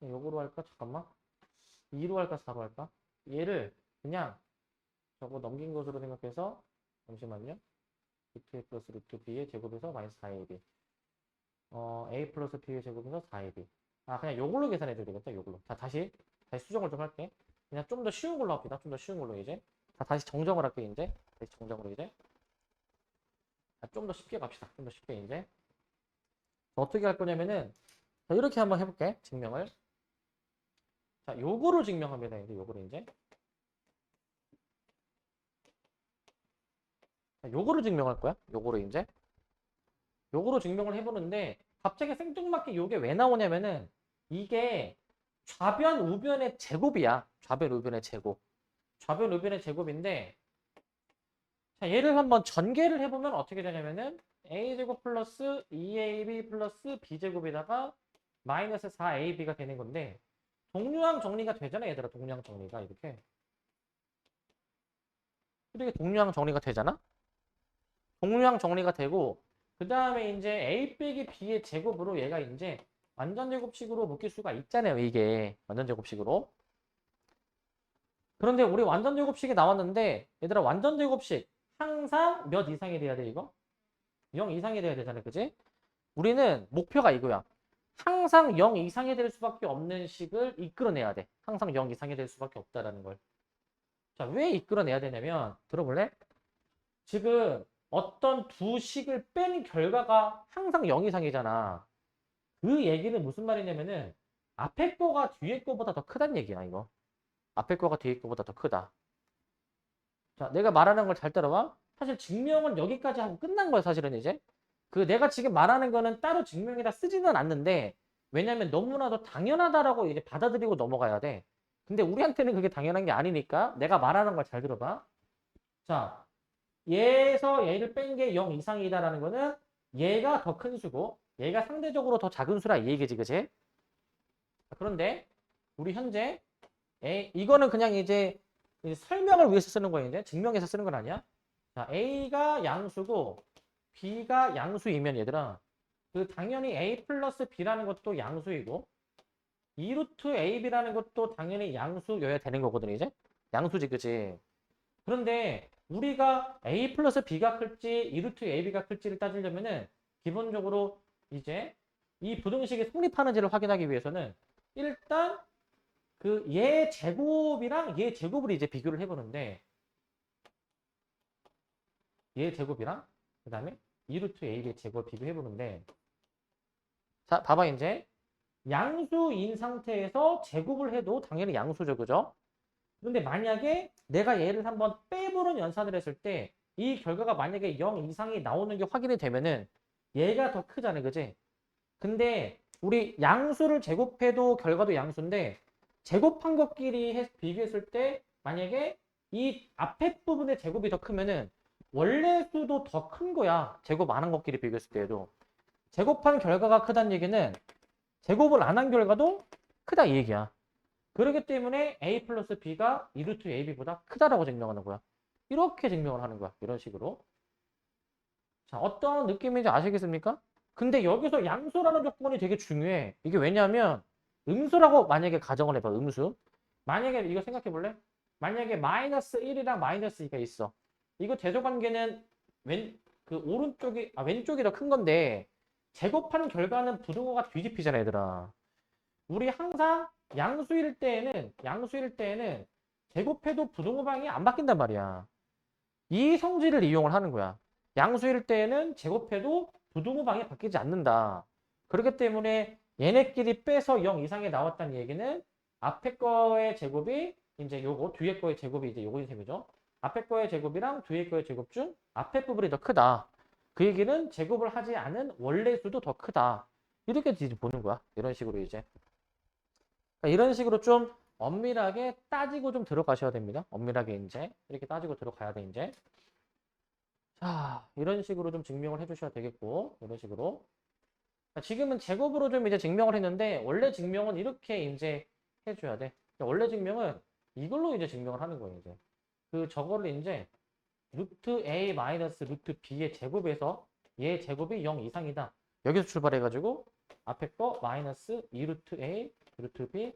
요거로 할까? 잠깐만. 2로 할까? 4로 할까? 얘를 그냥 저거 넘긴 것으로 생각해서 잠시만요. 루트 a 플러스 루트 b의 제곱에서 마이너스 4ab. a 플러스 b의 제곱에서 4ab. 그냥 요걸로 계산해도 되겠다. 요걸로. 자, 다시 수정을 좀 할게. 그냥 좀 더 쉬운 걸로 합시다. 좀 더 쉬운 걸로 이제. 자, 다시 정정을 할게 이제. 다시 정정으로 이제. 좀 더 쉽게 갑시다. 좀 더 쉽게 이제. 어떻게 할 거냐면은 자, 이렇게 한번 해볼게. 증명을. 자, 요거로 증명합니다. 이제 요거를 이제. 자, 요거로 증명할 거야. 요거로 이제. 요거로 증명을 해보는데 갑자기 생뚱맞게 요게 왜 나오냐면은 이게 좌변 우변의 제곱이야. 좌변 우변의 제곱. 좌변 우변의 제곱인데 자, 얘를 한번 전개를 해보면 어떻게 되냐면은 a제곱 플러스 2ab 플러스 b제곱에다가 마이너스 4ab가 되는 건데 동류항 정리가 되잖아. 얘들아. 동류항 정리가 이렇게 동류항 정리가 되잖아. 동류항 정리가 되고 그 다음에 이제 a 빼기 b의 제곱으로 얘가 이제 완전제곱식으로 묶일 수가 있잖아요. 이게 완전제곱식으로. 그런데 우리 완전제곱식이 나왔는데 얘들아 완전제곱식 항상 몇 이상이 돼야 돼 이거? 0 이상이 돼야 되잖아. 그지? 우리는 목표가 이거야. 항상 0 이상이 될 수밖에 없는 식을 이끌어내야 돼. 항상 0 이상이 될 수밖에 없다라는 걸. 자, 왜 이끌어내야 되냐면 들어볼래? 지금 어떤 두 식을 뺀 결과가 항상 0 이상이잖아. 그 얘기는 무슨 말이냐면은 앞에 거가 뒤에 거보다 더 크다는 얘기야, 이거. 앞에 거가 뒤에 거보다 더 크다. 자, 내가 말하는 걸 잘 따라와. 사실 증명은 여기까지 하고 끝난 거야, 사실은 이제. 내가 지금 말하는 거는 따로 증명에다 쓰지는 않는데 왜냐면 너무나도 당연하다라고 이제 받아들이고 넘어가야 돼. 근데 우리한테는 그게 당연한 게 아니니까 내가 말하는 걸 잘 들어봐. 자, 얘에서 얘를 뺀 게 0 이상이다라는 거는 얘가 더 큰 수고 얘가 상대적으로 더 작은 수라 이 얘기지, 그치? 그런데 우리 현재 이거는 그냥 이제 설명을 위해서 쓰는 거예요. 이제 증명해서 쓰는 건 아니야. 자, A가 양수고 B가 양수이면 얘들아 당연히 A 플러스 B라는 것도 양수이고 2루트 AB라는 것도 당연히 양수여야 되는 거거든 이제. 양수지, 그치? 그런데 우리가 a 플러스 b가 클지 2루트 ab가 클지를 따지려면은 기본적으로 이제 이 부등식이 성립하는지를 확인하기 위해서는 일단 그 얘 제곱이랑 얘 제곱을 이제 비교를 해보는데 얘 제곱이랑 그 다음에 2루트 ab의 제곱을 비교해보는데 자 봐봐 이제 양수인 상태에서 제곱을 해도 당연히 양수죠 그죠? 근데 만약에 내가 얘를 한번 빼보는 연산을 했을 때 이 결과가 만약에 0 이상이 나오는 게 확인이 되면은 얘가 더 크잖아요 그지? 근데 우리 양수를 제곱해도 결과도 양수인데 제곱한 것끼리 비교했을 때 만약에 이 앞에 부분의 제곱이 더 크면은 원래 수도 더 큰 거야. 제곱 안 한 것끼리 비교했을 때에도. 제곱한 결과가 크다는 얘기는 제곱을 안 한 결과도 크다 이 얘기야. 그렇기 때문에 a 플러스 b가 2루트 ab보다 크다라고 증명하는 거야. 이렇게 증명을 하는 거야. 이런 식으로. 자, 어떤 느낌인지 아시겠습니까? 근데 여기서 양수라는 조건이 되게 중요해. 이게 왜냐하면 음수라고 만약에 가정을 해봐. 음수. 만약에 이거 생각해 볼래? 만약에 마이너스 1이랑 마이너스 2가 있어. 이거 대조관계는 왼쪽이 더 큰 건데 제곱한 결과는 부등호가 뒤집히잖아 얘들아. 우리 항상 양수일 때에는 제곱해도 부등호 방이 안 바뀐단 말이야. 이 성질을 이용을 하는 거야. 양수일 때에는 제곱해도 부등호 방이 바뀌지 않는다. 그렇기 때문에 얘네끼리 빼서 0 이상이 나왔다는 얘기는 앞에 거의 제곱이 이제 요거 뒤에 거의 제곱이 이제 요거인 셈이죠. 앞에 거의 제곱이랑 뒤에 거의 제곱 중 앞에 부분이 더 크다. 그 얘기는 제곱을 하지 않은 원래 수도 더 크다. 이렇게 이제 보는 거야. 이런 식으로 이제. 그러니까 이런 식으로 좀 엄밀하게 따지고 좀 들어가셔야 됩니다. 엄밀하게 이제 이렇게 따지고 들어가야 돼 이제. 자, 이런 식으로 좀 증명을 해주셔야 되겠고, 이런 식으로. 지금은 제곱으로 좀 이제 증명을 했는데, 원래 증명은 이렇게 이제 해줘야 돼. 원래 증명은 이걸로 이제 증명을 하는 거예요, 이제. 저거를 이제 루트 a 마이너스 루트 b의 제곱에서 얘 제곱이 0 이상이다. 여기서 출발해가지고 앞에 거 마이너스 2루트 a 루트 b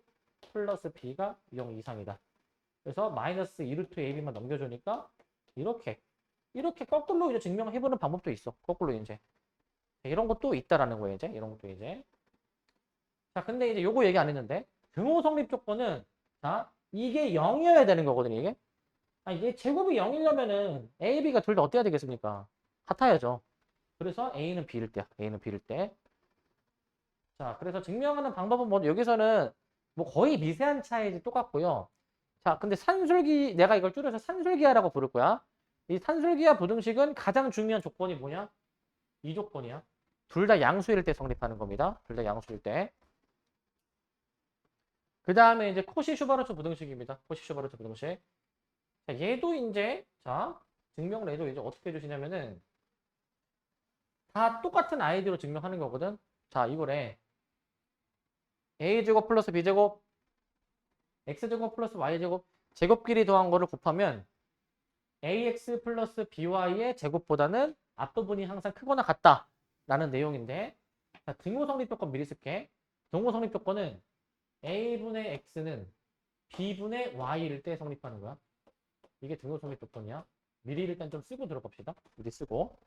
플러스 b가 0 이상이다. 그래서 마이너스 2루트 ab만 넘겨주니까 이렇게 거꾸로 이제 증명해보는 방법도 있어. 거꾸로 이제. 이런 것도 있다라는 거예요, 이제. 이런 것도 이제. 자, 근데 이제 요거 얘기 안 했는데, 등호 성립 조건은, 자, 이게 0이어야 되는 거거든요, 이게. 이게 제곱이 0이려면은 A, B가 둘 다 어때야 되겠습니까? 같아야죠. 그래서 A는 B일 때야. A는 B일 때. 자, 그래서 증명하는 방법은 뭐, 여기서는 뭐 거의 미세한 차이지 똑같고요. 자, 근데 내가 이걸 줄여서 산술기하라고 부를 거야. 이 산술기하 부등식은 가장 중요한 조건이 뭐냐? 이 조건이야. 둘 다 양수일 때 성립하는 겁니다. 둘 다 양수일 때. 그 다음에 이제 코시-슈바르트 부등식입니다. 코시-슈바르트 부등식. 자, 얘도 이제, 자, 증명을 해도 이제 어떻게 해주시냐면은, 다 똑같은 아이디로 증명하는 거거든. 자, 이거래. a제곱 플러스 b제곱, x제곱 플러스 y제곱, 제곱끼리 더한 거를 곱하면, ax 플러스 by의 제곱보다는 앞부분이 항상 크거나 같다. 라는 내용인데, 자, 등호 성립 조건 미리 쓸게. 등호 성립 조건은 a분의 x는 b분의 y일 때 성립하는 거야. 이게 등호 성립 조건이야. 미리 일단 좀 쓰고 들어갑시다. 미리 쓰고.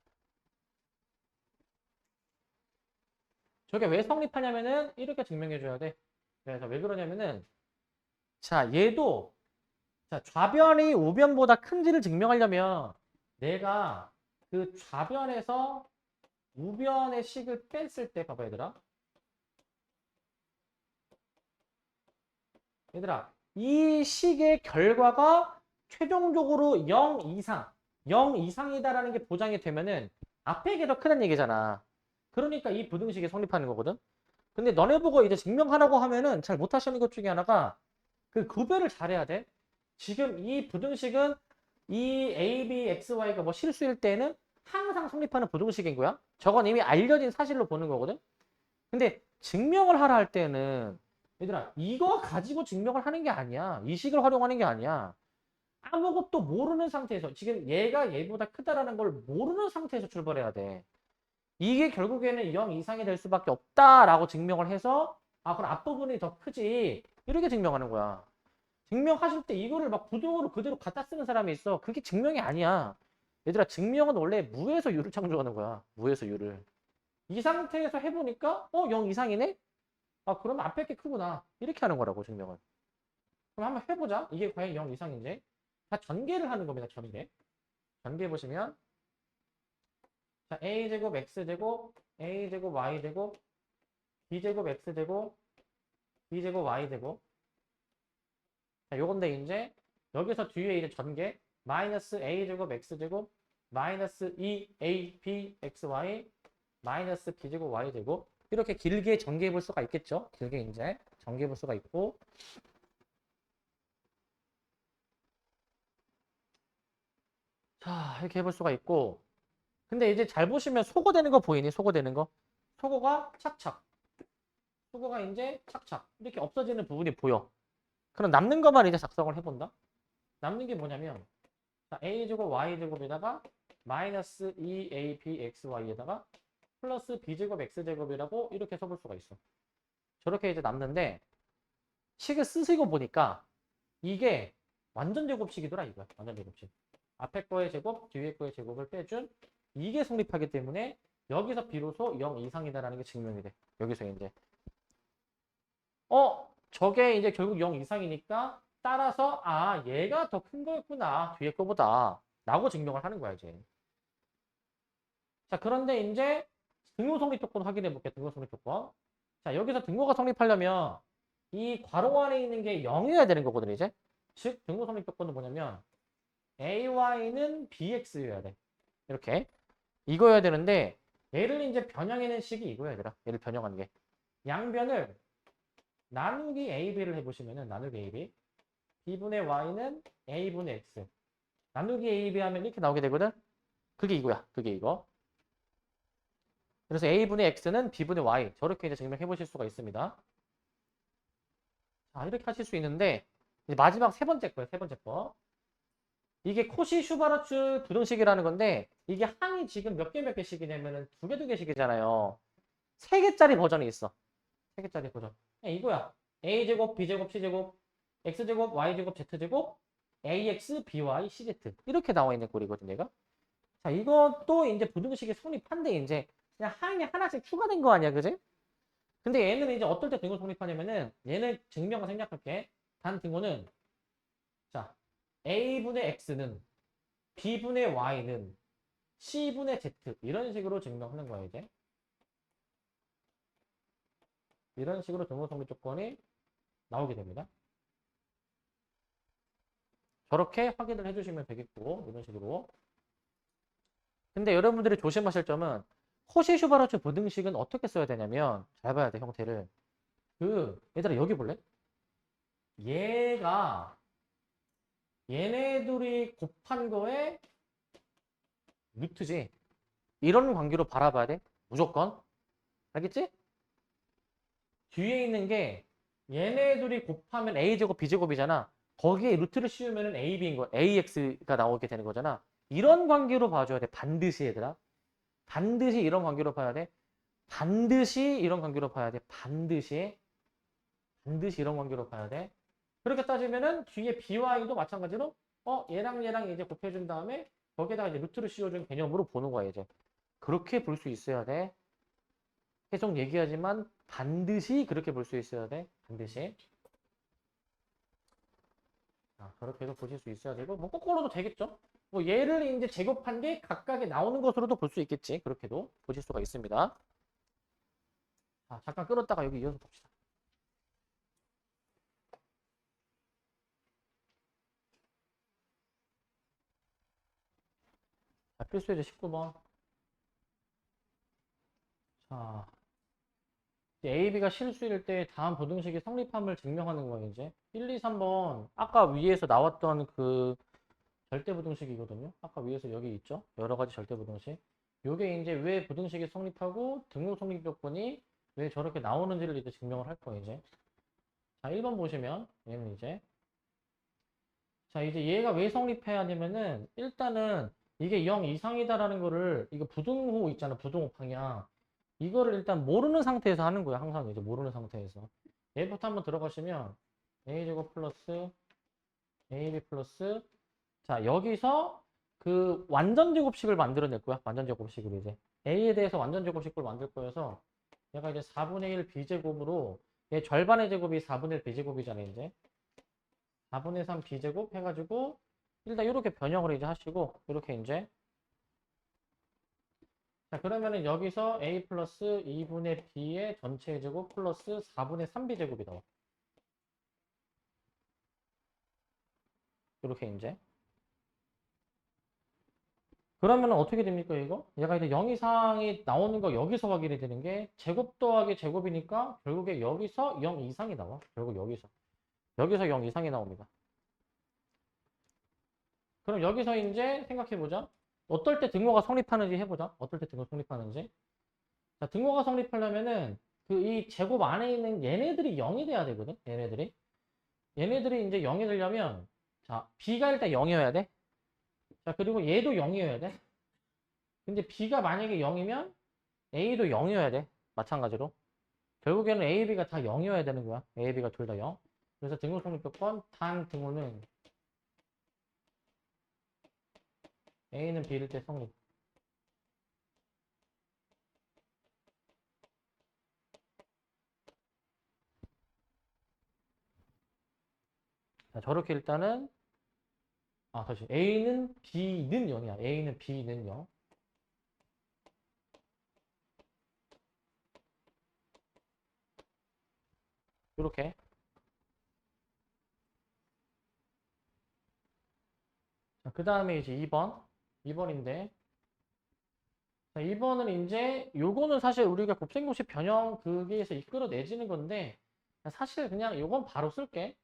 저게 왜 성립하냐면은 이렇게 증명해줘야 돼. 그래서 왜 그러냐면은 자, 얘도 자, 좌변이 우변보다 큰지를 증명하려면 내가 그 좌변에서 우변의 식을 뺐을 때 봐봐 얘들아. 얘들아, 이 식의 결과가 최종적으로 0 이상이다라는 게 보장이 되면은 앞에 게 더 크다는 얘기잖아. 그러니까 이 부등식이 성립하는 거거든. 근데 너네 보고 이제 증명하라고 하면은 잘 못하시는 것 중에 하나가 그 구별을 잘해야 돼. 지금 이 부등식은 이 a, b, x, y가 뭐 실수일 때는 항상 성립하는 부등식인 거야. 저건 이미 알려진 사실로 보는 거거든. 근데 증명을 하라 할 때는 얘들아 이거 가지고 증명을 하는 게 아니야. 이 식을 활용하는 게 아니야. 아무것도 모르는 상태에서 지금 얘가 얘보다 크다라는 걸 모르는 상태에서 출발해야 돼. 이게 결국에는 0 이상이 될 수밖에 없다라고 증명을 해서 그럼 앞부분이 더 크지 이렇게 증명하는 거야. 증명하실 때 이거를 막 부등호로 그대로 갖다 쓰는 사람이 있어. 그게 증명이 아니야. 얘들아, 증명은 원래 무에서 유를 창조하는 거야. 무에서 유를. 이 상태에서 해보니까 0 이상이네? 아, 그러면 앞에 게 크구나. 이렇게 하는 거라고, 증명은. 그럼 한번 해보자. 이게 과연 0 이상인지. 다 전개를 하는 겁니다, 전개. 전개 보시면 자, a제곱 x제곱 a제곱 y제곱 b제곱 x제곱 b제곱 y제곱. 자, 요건데 이제 여기서 뒤에 이제 전개 마이너스 a제곱 x제곱 마이너스 2ab xy 마이너스 b제곱 y제곱 이렇게 길게 전개해 볼 수가 있겠죠. 길게 이제 전개해 볼 수가 있고 자, 이렇게 해볼 수가 있고 근데 이제 잘 보시면 소거되는 거 보이니? 소거되는 거. 소거가 착착. 소거가 이제 착착. 이렇게 없어지는 부분이 보여. 그럼 남는 것만 이제 작성을 해본다. 남는 게 뭐냐면 자, a제곱 y제곱에다가 마이너스 2abxy에다가 플러스 b제곱 x제곱이라고 이렇게 써볼 수가 있어. 저렇게 이제 남는데 식을 쓰시고 보니까 이게 완전 제곱식이더라 이거야. 완전 제곱식. 앞에 거의 제곱, 뒤에 거의 제곱을 빼준 이게 성립하기 때문에 여기서 비로소 0 이상이다라는 게 증명이 돼. 여기서 이제 저게 이제 결국 0 이상이니까 따라서 아 얘가 더 큰 거였구나 뒤에 거보다 라고 증명을 하는 거야 이제. 자 그런데 이제 등호 성립 조건 확인해 볼게요. 등호 성립 조건. 자 여기서 등호가 성립하려면 이 괄호 안에 있는 게 0이어야 되는 거거든요 이제. 즉 등호 성립 조건은 뭐냐면 ay는 bx여야 돼. 이렇게 이거여야 되는데 얘를 이제 변형해낸 식이 이거야 얘들아. 얘를 변형한 게 양변을 나누기 ab를 해보시면은 나누기 ab b분의 y는 a분의 x 나누기 ab 하면 이렇게 나오게 되거든. 그게 이거야. 그게 이거. 그래서 a분의 x는 b분의 y 저렇게 이제 증명해 보실 수가 있습니다. 자 이렇게 하실 수 있는데 이제 마지막 세 번째 거예요. 세 번째 거. 이게 코시-슈바르츠 부등식이라는 건데 이게 항이 지금 몇 개씩이냐면은 두 개씩이잖아요. 세 개짜리 버전이 있어. 세 개짜리 버전. 이거야. a제곱, b제곱, c제곱, x제곱, y제곱, z제곱, ax, by, cz 이렇게 나와 있는 꼴이거든 얘가. 자 이것도 이제 부등식이 성립한데 이제 그냥 항이 하나씩 추가된 거 아니야, 그지? 근데 얘는 이제 어떨 때 등호 성립하냐면은 얘는 증명을 생략할게. 단 등호는 자 a분의 x는 b분의 y는 c분의 z 이런 식으로 증명하는 거야 이제. 이런 식으로 등호 성립 조건이 나오게 됩니다. 저렇게 확인을 해주시면 되겠고 이런 식으로. 근데 여러분들이 조심하실 점은 코시-슈바르츠 부등식은 어떻게 써야 되냐면 잘 봐야 돼 형태를. 얘들아 여기 볼래? 얘가 얘네들이 곱한 거에 루트지. 이런 관계로 바라봐야 돼. 무조건. 알겠지? 뒤에 있는 게 얘네들이 곱하면 a제곱 b제곱이잖아. 거기에 루트를 씌우면 ab인 거, ax가 나오게 되는 거잖아. 이런 관계로 봐줘야 돼. 반드시 얘들아. 반드시 이런 관계로 봐야 돼. 반드시 이런 관계로 봐야 돼. 반드시. 반드시 이런 관계로 봐야 돼. 그렇게 따지면은 뒤에 by도 마찬가지로 얘랑 이제 곱해준 다음에 거기에다가 이제 루트를 씌워준 개념으로 보는 거야 이제. 그렇게 볼 수 있어야 돼. 계속 얘기하지만 반드시 그렇게 볼 수 있어야 돼. 반드시. 자, 그렇게 해서 보실 수 있어야 되고 뭐 거꾸로도 되겠죠. 뭐 얘를 이제 제곱한 게 각각에 나오는 것으로도 볼 수 있겠지. 그렇게도 보실 수가 있습니다. 자, 잠깐 끊었다가 여기 이어서 봅시다. 자, 필수예제 19번. 자, A, B가 실수일 때 다음 부등식이 성립함을 증명하는 거예요, 이제. 1, 2, 3번. 아까 위에서 나왔던 그 절대부등식이거든요. 아까 위에서 여기 있죠? 여러 가지 절대부등식. 요게 이제 왜 부등식이 성립하고 등호 성립 조건이 왜 저렇게 나오는지를 이제 증명을 할 거예요, 이제. 자, 1번 보시면 얘는 이제 자, 이제 얘가 왜 성립해야 되면은 일단은 이게 0 이상이다라는 거를 이거 부등호 있잖아. 부등호 방향. 이거를 일단 모르는 상태에서 하는 거야. 항상 이제 모르는 상태에서. 얘부터 한번 들어가시면 a제곱 플러스 AB 플러스 자 여기서 그 완전 제곱식을 만들어낼 거야. 완전 제곱식을 이제 A에 대해서 완전 제곱식을 만들 거여서 얘가 이제 4분의 1 B제곱으로 얘 절반의 제곱이 4분의 1 B제곱이잖아 이제 4분의 3 B제곱 해가지고 일단 이렇게 변형을 이제 하시고 이렇게 이제 자 그러면은 여기서 A 플러스 2분의 B의 전체 제곱 플러스 4분의 3B제곱이 나와. 이렇게 이제 그러면 어떻게 됩니까 이거? 얘가 이제 0 이상이 나오는 거 여기서 확인이 되는 게 제곱 더하기 제곱이니까 결국에 여기서 0 이상이 나와. 결국 여기서 0 이상이 나옵니다. 그럼 여기서 이제 생각해보자. 어떨 때 등호가 성립하는지 해보자. 어떨 때 등호 성립하는지. 자, 등호가 성립하려면은 그 이 제곱 안에 있는 얘네들이 0이 돼야 되거든. 얘네들이 이제 0이 되려면 자 B가 일단 0이어야 돼. 자 그리고 얘도 0이어야 돼. 근데 B가 만약에 0이면 A도 0이어야 돼. 마찬가지로. 결국에는 A, B가 다 0이어야 되는 거야. A, B가 둘 다 0. 그래서 등호 성립 조건 단 등호는 A는 B일 때 성립. 자, 저렇게 일단은 다시 A는 B는 0이야. A는 B는 0. 이렇게. 자, 그 다음에 이제 2번. 2번인데. 자, 2번은 이제 요거는 사실 우리가 곱셈공식 변형 그게에서 이끌어내지는 건데 사실 그냥 요건 바로 쓸게.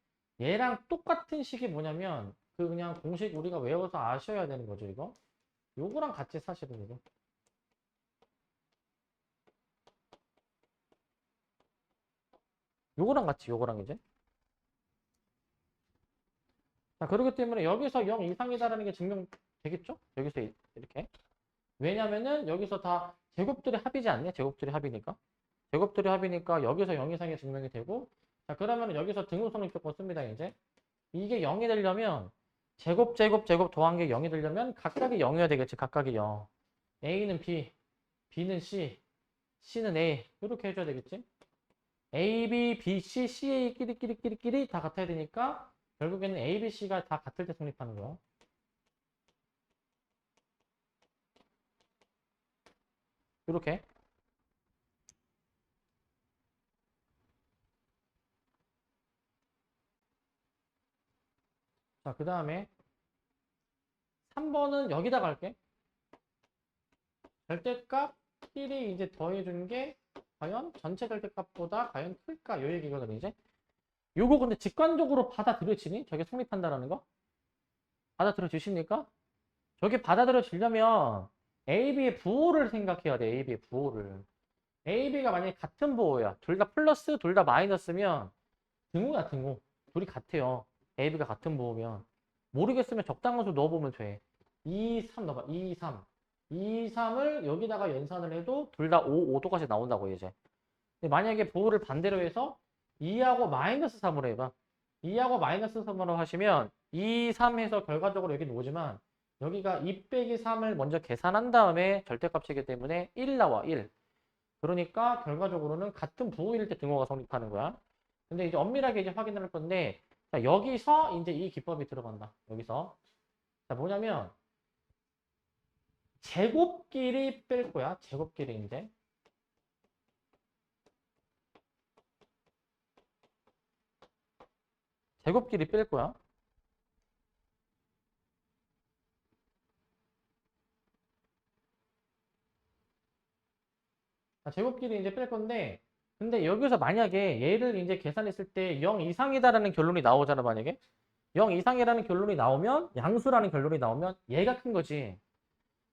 얘랑 똑같은 식이 뭐냐면 그 그냥 공식 우리가 외워서 아셔야 되는 거죠, 이거. 요거랑 같이 사실은 이거. 요거랑 이제. 자, 그렇기 때문에 여기서 0 이상이다라는 게 증명되겠죠? 여기서 이렇게. 왜냐면은 여기서 다 제곱들의 합이지 않냐? 제곱들의 합이니까. 제곱들의 합이니까 여기서 0 이상이 증명이 되고 자, 그러면 여기서 등호성립 조건 씁니다, 이제. 이게 0이 되려면 제곱 더한 게 0이 되려면 각각이 0이어야 되겠지. 각각이 0. A는 B, B는 C, C는 A. 이렇게 해줘야 되겠지. A, B, B, C, C, A 끼리 다 같아야 되니까 결국에는 A, B, C가 다 같을 때 성립하는 거야. 이렇게. 자, 그 다음에 3번은 여기다 갈게. 절대값끼리 이제 더해준 게 과연 전체 절대값보다 과연 클까? 요 얘기거든, 이제. 요거 근데 직관적으로 받아들여지니? 저게 성립한다라는 거? 받아들여지십니까? 저게 받아들여지려면 AB의 부호를 생각해야 돼. AB의 부호를. AB가 만약에 같은 부호야. 둘 다 플러스, 둘 다 마이너스면 등호야, 등호. 둘이 같아요. AB가 같은 부호면. 모르겠으면 적당한 수 넣어보면 돼. 2, 3 넣어봐. 2, 3. 2, 3을 여기다가 연산을 해도 둘 다 5, 5도까지 나온다고 이제. 근데 만약에 부호를 반대로 해서 2하고 마이너스 3으로 해봐. 2하고 마이너스 3으로 하시면 2, 3 해서 결과적으로 여기 오지만 여기가 2 빼기 3을 먼저 계산한 다음에 절대값이기 때문에 1 나와 1. 그러니까 결과적으로는 같은 부호일 때 등호가 성립하는 거야. 근데 이제 엄밀하게 이제 확인을 할 건데 자, 여기서 이제 이 기법이 들어간다. 여기서. 자, 뭐냐면 제곱끼리 뺄 거야. 제곱끼리 이제. 제곱끼리 뺄 거야. 자, 제곱끼리 이제 뺄 건데 근데 여기서 만약에 얘를 이제 계산했을 때 0 이상이다라는 결론이 나오잖아, 만약에. 0 이상이라는 결론이 나오면 양수라는 결론이 나오면 얘가 큰 거지.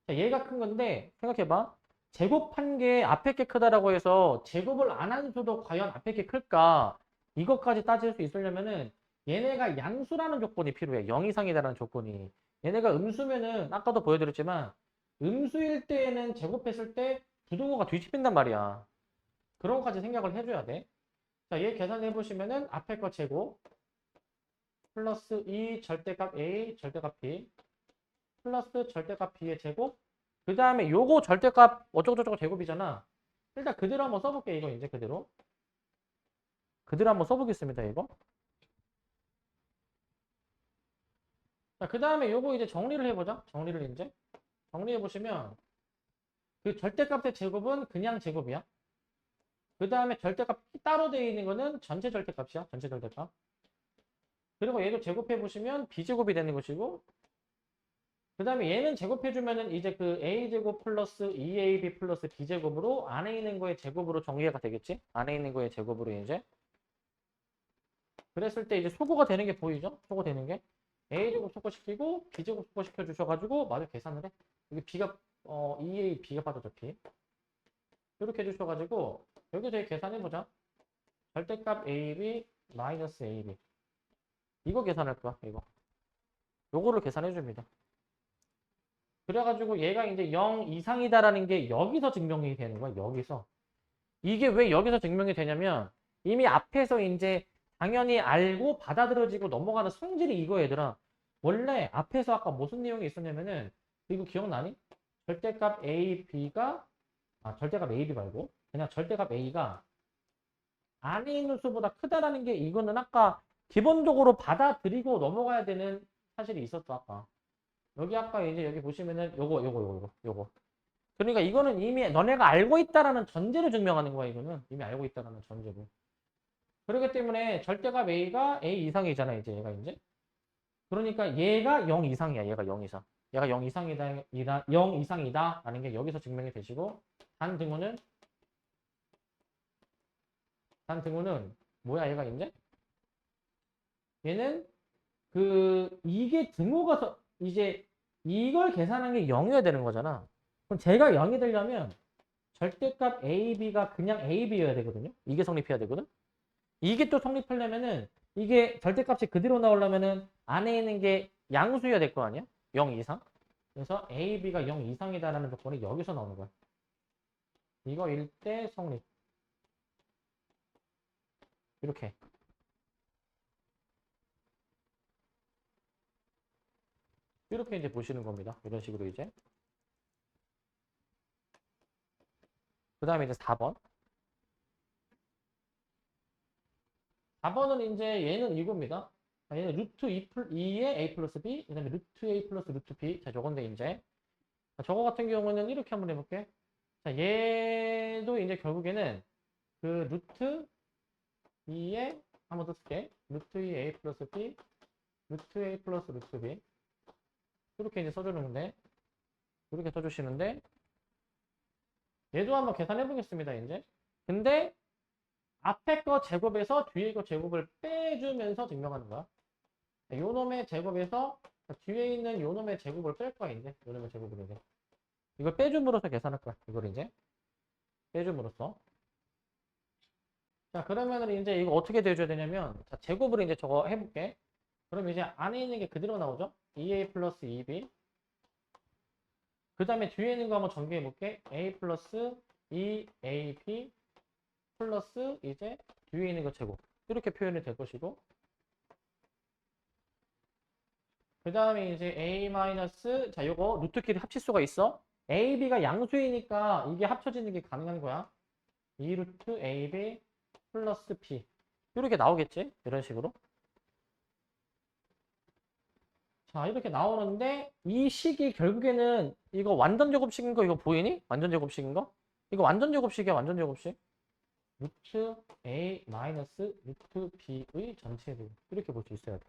자, 얘가 큰 건데 생각해봐. 제곱한 게 앞에 게 크다라고 해서 제곱을 안 해줘도 과연 앞에 게 클까? 이것까지 따질 수 있으려면은 얘네가 양수라는 조건이 필요해. 0 이상이다라는 조건이. 얘네가 음수면은 아까도 보여드렸지만 음수일 때에는 제곱했을 때 부등호가 뒤집힌단 말이야. 그런 것까지 생각을 해줘야 돼. 자, 얘 계산해 보시면은 앞에 거 제곱 플러스 2 절대값 A 절대값 B 플러스 절대값 B의 제곱 그 다음에 요거 절대값 어쩌고저쩌고 제곱이잖아. 일단 그대로 한번 써볼게. 이거 이제 그대로 한번 써보겠습니다. 이거. 자, 그 다음에 요거 이제 정리를 해보자. 정리해보시면 그 절대값의 제곱은 그냥 제곱이야. 그 다음에 절대값 따로 되어 있는 거는 전체 절대값이야. 전체 절대값. 그리고 얘도 제곱해보시면 B제곱이 되는 것이고 그 다음에 얘는 제곱해주면은 이제 그 A제곱 플러스 2AB 플러스 B제곱으로 안에 있는 거의 제곱으로 정리가 되겠지? 안에 있는 거의 제곱으로 이제. 그랬을 때 이제 소거가 되는 게 보이죠? 소거 되는 게. A제곱 소거시키고 B제곱 소거시켜 주셔가지고 마저 계산을 해. 여기 B가 2A B가 빠져져 B. 이렇게 해주셔가지고 여기서 계산해보자. 절대값 AB 마이너스 AB. 이거 계산할 거야. 이거. 요거를 계산해줍니다. 그래가지고 얘가 이제 0 이상이다라는 게 여기서 증명이 되는 거야. 여기서. 이게 왜 여기서 증명이 되냐면 이미 앞에서 이제 당연히 알고 받아들여지고 넘어가는 성질이 이거 얘들아. 원래 앞에서 아까 무슨 내용이 있었냐면은 이거 기억나니? 절대값 A, B가 절대값 A, B 말고 그냥 절대값 A가 안에 있는 수보다 크다라는 게 이거는 아까 기본적으로 받아들이고 넘어가야 되는 사실이 있었어 아까. 여기 아까 이제 여기 보시면은 요거. 그러니까 이거는 이미 너네가 알고 있다라는 전제를 증명하는 거야 이거는. 이미 알고 있다라는 전제로. 그렇기 때문에 절대값 A가 A 이상이잖아 이제 얘가 이제. 그러니까 얘가 0 이상이야. 얘가 0 이상. 얘가 0 이상이다라는 게 여기서 증명이 되시고 단 등호는 뭐야 얘가 이제? 얘는 이게 등호가 이제 이걸 계산한 게 0이어야 되는 거잖아. 그럼 제가 0이 되려면 절대값 A, B가 그냥 A, B여야 되거든요. 이게 성립해야 되거든. 이게 또 성립하려면은 이게 절대값이 그대로 나오려면은 안에 있는 게 양수여야 될 거 아니야? 0 이상. 그래서 A, B가 0 이상이다라는 조건이 여기서 나오는 거야. 이거일 때 성립. 이렇게. 이렇게 이제 보시는 겁니다. 이런 식으로 이제. 그 다음에 이제 4번. 4번은 이제 얘는 이겁니다. 얘는 루트 2의 A 플러스 B, 그 다음에 루트 A 플러스 루트 B. 자, 저건데 이제. 저거 같은 경우는 이렇게 한번 해볼게. 자, 얘도 이제 결국에는 그 루트 2의, 한번 더 쓸게. 루트 2 A 플러스 B, 루트 A 플러스 루트 B. 이렇게 이제 써주는데, 이렇게 써주시는데, 얘도 한번 계산해 보겠습니다, 이제. 근데, 앞에 거 제곱에서 뒤에 거 제곱을 빼주면서 증명하는 거야. 요 놈의 제곱에서 뒤에 있는 요 놈의 제곱을 뺄 거야, 이제. 요 놈의 제곱을 이제. 이걸 빼줌으로써 계산할 거야, 이걸 이제. 빼줌으로써. 자, 그러면은 이제 이거 어떻게 돼줘야 되냐면, 자, 제곱을 이제 저거 해볼게. 그럼 이제 안에 있는 게 그대로 나오죠? 2A 플러스 2B. 그 다음에 뒤에 있는 거 한번 전개해 볼게. A 플러스 2AB 플러스 이제 뒤에 있는 거 제곱. 이렇게 표현이 될 것이고. 그 다음에 이제 A 마이너스, 자, 요거 루트끼리 합칠 수가 있어. AB가 양수이니까 이게 합쳐지는 게 가능한 거야. 2루트 AB 플러스 B. 이렇게 나오겠지? 이런 식으로. 자, 이렇게 나오는데 이 식이 결국에는 이거 완전 제곱식인 거 이거 보이니? 완전 제곱식인 거? 이거 완전 제곱식이야, 완전 제곱식. 루트 A 마이너스 루트 B의 전체 제곱. 이렇게 볼 수 있어야 돼.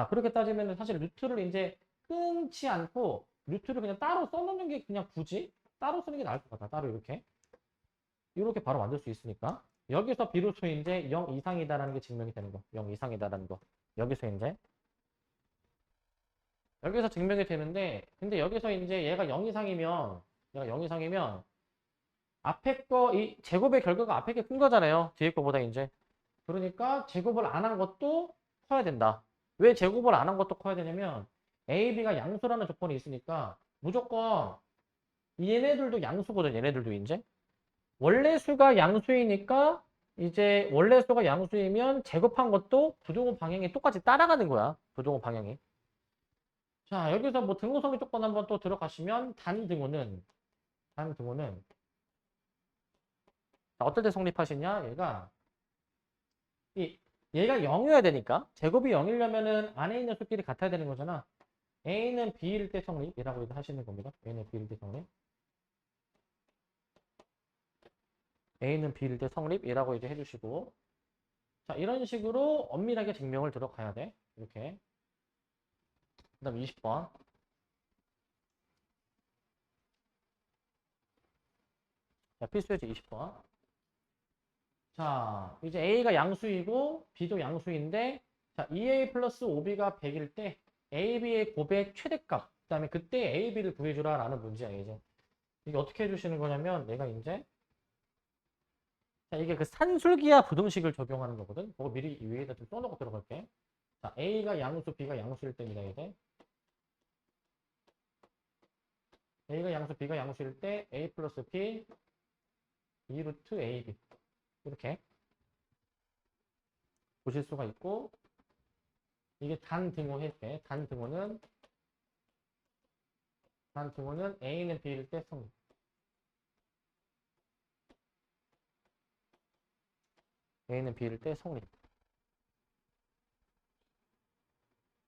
그렇게 따지면 사실 루트를 이제 끊지 않고 루트를 그냥 따로 써놓는 게 그냥 굳이 따로 쓰는 게 나을 것 같아. 따로 이렇게. 이렇게 바로 만들 수 있으니까. 여기서 비로소 이제 0 이상이다라는 게 증명이 되는 거. 0 이상이다라는 거. 여기서 증명이 되는데, 근데 여기서 이제 얘가 0 이상이면, 앞에 거, 이 제곱의 결과가 앞에 게 큰 거잖아요. 뒤에 거보다 이제. 그러니까 제곱을 안 한 것도 커야 된다. 왜 제곱을 안 한 것도 커야 되냐면, A, B가 양수라는 조건이 있으니까, 무조건 얘네들도 양수거든, 얘네들도 이제. 원래 수가 양수이니까 이제 원래 수가 양수이면 제곱한 것도 부등호 방향이 똑같이 따라가는 거야. 부등호 방향이. 자, 여기서 뭐 등호성립 조건 한번 또 들어가시면 단등호는 자, 어떨 때 성립하시냐? 얘가 0이어야 되니까 제곱이 0이려면은 안에 있는 수끼리 같아야 되는 거잖아. A는 B일 때 성립이라고 하시는 겁니다. A는 B일 때 성립. A는 B일 때 성립이라고 이제 해주시고. 자, 이런 식으로 엄밀하게 증명을 들어가야 돼. 이렇게. 그 다음 20번. 자, 필수예제 20번. 자, 이제 A가 양수이고 B도 양수인데 자, 2A 플러스 5B가 100일 때 AB의 곱의 최대값 그 다음에 그때 AB를 구해주라 라는 문제야 이제. 이게 어떻게 해주시는 거냐면 내가 이제 자, 이게 그 산술기하 부등식을 적용하는 거거든. 그거 미리 위에다 좀 써놓고 들어갈게. 자, A가 양수, B가 양수일 때입니다 이제. A가 양수, B가 양수일 때 A 플러스 B 2루트 AB 이렇게 보실 수가 있고 이게 단등호 할게. 단등호는 A는 B일 때 성립. A는 B일 때 성립.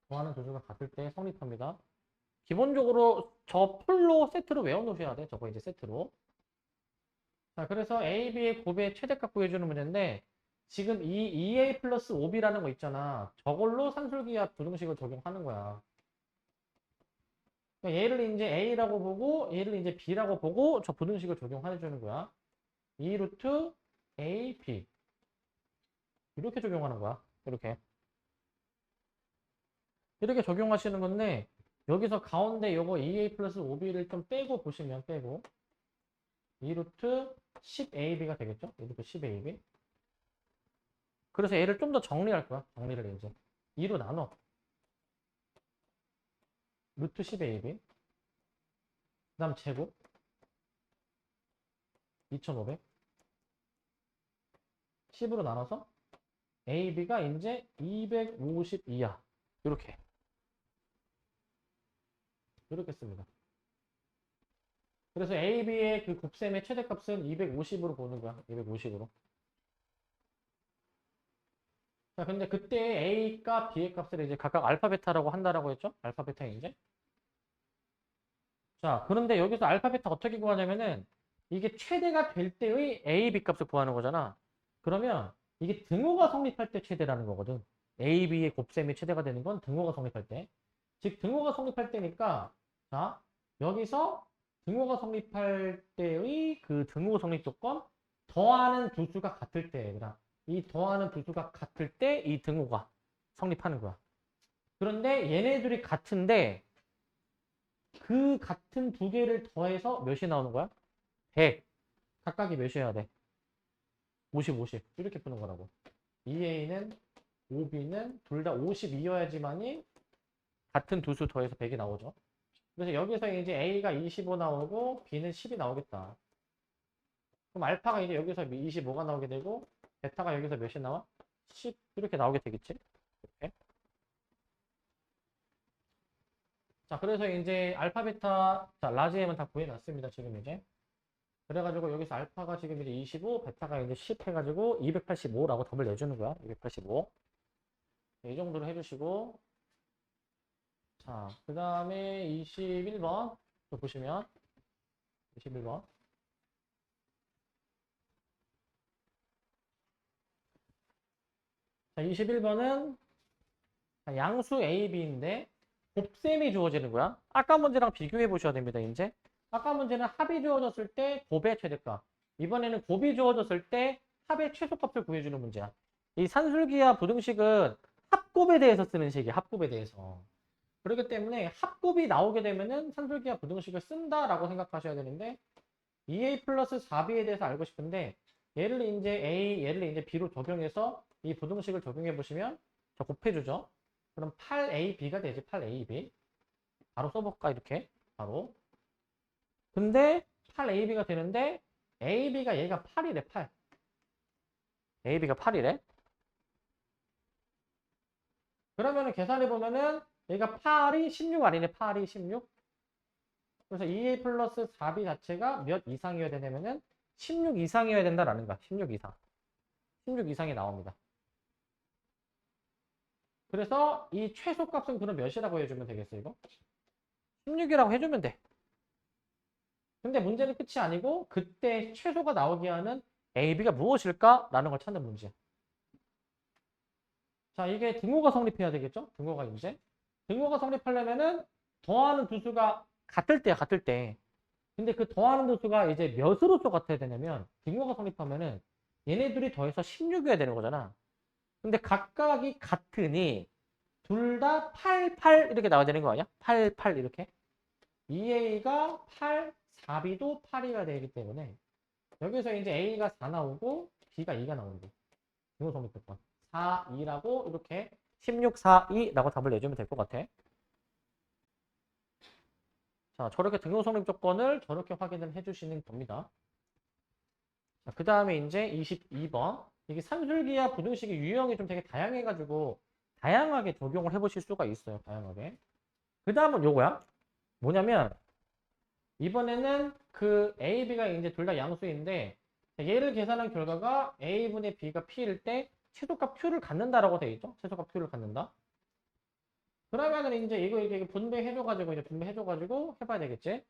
더하는 조수가 같을 때 성립합니다. 기본적으로 저 풀로 세트로 외워놓으셔야 돼. 저거 이제 세트로. 자, 그래서 A, B의 곱의 최대값 구해주는 문제인데 지금 이 2A 플러스 5B라는 거 있잖아. 저걸로 산술기하 부등식을 적용하는 거야. 그러니까 얘를 이제 A라고 보고 얘를 이제 B라고 보고 저 부등식을 적용해 주는 거야. 2루트 A, B 이렇게 적용하는 거야. 이렇게 적용하시는 건데 여기서 가운데 요거 2A 플러스 5B를 좀 빼고 보시면 빼고 2루트 10AB가 되겠죠? 2루트 10AB 그래서 얘를 좀 더 정리할 거야. 정리를 이제 2로 나눠 루트 10AB 그 다음 제곱 2500 10으로 나눠서 AB가 이제 252야. 이렇게 씁니다. 그래서 AB의 그 곱셈의 최대값은 250으로 보는 거야. 250으로. 자, 근데 그때 A값, B의 값을 이제 각각 알파, 베타라고 한다라고 했죠? 알파, 베타 이제. 자, 그런데 여기서 알파, 베타 어떻게 구하냐면은 이게 최대가 될 때의 A, B 값을 구하는 거잖아. 그러면 이게 등호가 성립할 때 최대라는 거거든. A, B의 곱셈이 최대가 되는 건 등호가 성립할 때. 즉, 등호가 성립할 때니까 자, 여기서 등호가 성립할 때의 그 등호 성립 조건 더하는 두 수가 같을 때 얘들아. 이 더하는 두 수가 같을 때 이 등호가 성립하는 거야. 그런데 얘네들이 같은데 그 같은 두 개를 더해서 몇이 나오는 거야? 100. 각각이 몇이어야 돼? 50, 50. 이렇게 푸는 거라고. 2A는 5B는 둘 다 52여야지만이 같은 두 수 더해서 100이 나오죠. 그래서 여기서 이제 A가 25 나오고 B는 10이 나오겠다. 그럼 알파가 이제 여기서 25가 나오게 되고 베타가 여기서 몇이 나와? 10 이렇게 나오게 되겠지? 이렇게. 자, 그래서 이제 알파, 베타, 자, 라지 M은 다 구해놨습니다. 지금 이제. 그래가지고 여기서 알파가 지금 이제 25, 베타가 이제 10 해가지고 285라고 답을 내주는 거야. 285. 이 정도로 해주시고. 자, 그 다음에 21번. 또 보시면. 21번. 자, 21번은 양수 A, B인데 곱셈이 주어지는 거야. 아까 문제랑 비교해 보셔야 됩니다. 이제 아까 문제는 합이 주어졌을 때 곱의 최대값. 이번에는 곱이 주어졌을 때 합의 최소값을 구해주는 문제야. 이 산술기하 부등식은 합곱에 대해서 쓰는 식이야. 합곱에 대해서. 그렇기 때문에 합곱이 나오게 되면은 산술기하 부등식을 쓴다라고 생각하셔야 되는데 2A 플러스 4B에 대해서 알고 싶은데 얘를 이제 B로 적용해서 이 부등식을 적용해 보시면 저 곱해주죠. 그럼 8AB가 되지. 8AB. 바로 써볼까 이렇게. 바로. 근데 8AB가 되는데 AB가 얘가 8이래. 8. AB가 8이래. 그러면은 계산해보면은 얘가 8이 16 아니네. 8이 16. 그래서 2A 플러스 4B 자체가 몇 이상이어야 되냐면은 16 이상이어야 된다라는 거야. 16 이상. 16 이상이 나옵니다. 그래서 이 최소값은 그럼 몇이라고 해주면 되겠어, 이거? 16이라고 해주면 돼. 근데 문제는 끝이 아니고 그때 최소가 나오게 하는 A, B가 무엇일까? 라는 걸 찾는 문제야. 자, 이게 등호가 성립해야 되겠죠? 등호가 이제. 등호가 성립하려면은 더하는 두 수가 같을 때야, 같을 때. 근데 그 더하는 두 수가 이제 몇으로서 같아야 되냐면 등호가 성립하면은 얘네들이 더해서 16이어야 되는 거잖아. 근데 각각이 같으니 둘 다 8, 8 이렇게 나와야 되는 거 아니야? 8, 8 이렇게. 2A가 8, 4B도 8이어야 되기 때문에 여기서 이제 A가 4 나오고 B가 2가 나오는 거. 등호 성립했던 4, 2라고 이렇게 16, 4, 2라고 답을 내주면 될 것 같아. 자, 저렇게 등호 성립 조건을 저렇게 확인을 해주시는 겁니다. 자, 그 다음에 이제 22번. 이게 산술기와 부등식의 유형이 좀 되게 다양해가지고 다양하게 적용을 해보실 수가 있어요. 다양하게. 그 다음은 요거야. 뭐냐면 이번에는 그 A, B가 이제 둘 다 양수인데 얘를 계산한 결과가 A분의 B가 P일 때 최소값 Q를 갖는다라고 되어 있죠. 최소값 Q를 갖는다. 그러면은 이제 이거 이렇게 분배해줘가지고 이제 분배해줘가지고 해봐야 되겠지.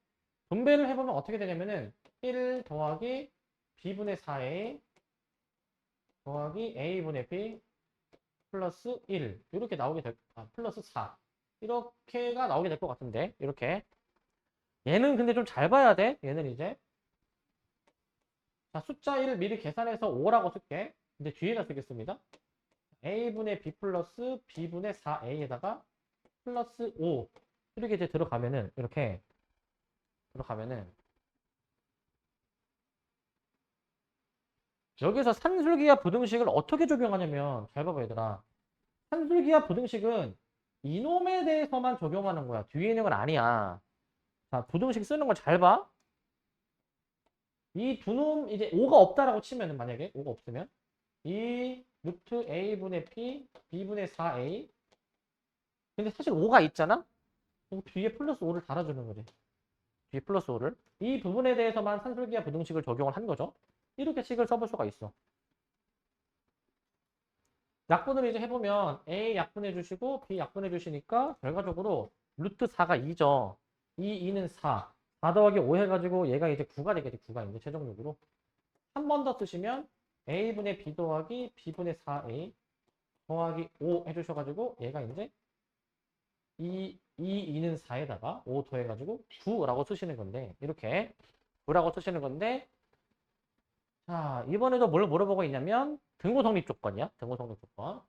분배를 해보면 어떻게 되냐면은 1 더하기 B분의 4A 더하기 A분의 B 플러스 1 이렇게 나오게 될, 플러스 4 이렇게가 나오게 될 것 같은데 이렇게 얘는 근데 좀 잘 봐야 돼. 얘는 이제 자, 숫자 1을 미리 계산해서 5라고 쓸게. 근데 뒤에다 쓰겠습니다. A분의 B 플러스 B분의 4A에다가 플러스 5 이렇게 이제 들어가면은 이렇게 들어가면은 여기서 산술기와 부등식을 어떻게 적용하냐면 잘 봐봐 얘들아. 산술기와 부등식은 이놈에 대해서만 적용하는 거야. 뒤에 있는 건 아니야. 자, 부등식 쓰는 거 잘 봐. 이 두 놈 이제 5가 없다라고 치면은 만약에 5가 없으면 이 루트 A분의 P B분의 4A 근데 사실 5가 있잖아? 그럼 뒤에 플러스 5를 달아주는 거지. 뒤에 플러스 5를. 이 부분에 대해서만 산술기와 부등식을 적용을 한 거죠. 이렇게 식을 써볼 수가 있어. 약분을 이제 해보면 A 약분해 주시고 B 약분해 주시니까 결과적으로 루트 4가 2죠. 2는 4. 4 더하기 5 해가지고 얘가 이제 9가 되겠지. 9가 이제 최종적으로. 한 번 더 쓰시면 A분의 B 더하기 B분의 4A 더하기 5 해주셔가지고 얘가 이제 2는 4에다가 5 더해가지고 9라고 쓰시는 건데 이렇게 9라고 쓰시는 건데 자 이번에도 뭘 물어보고 있냐면 등호 성립 조건이야. 등호 성립 조건.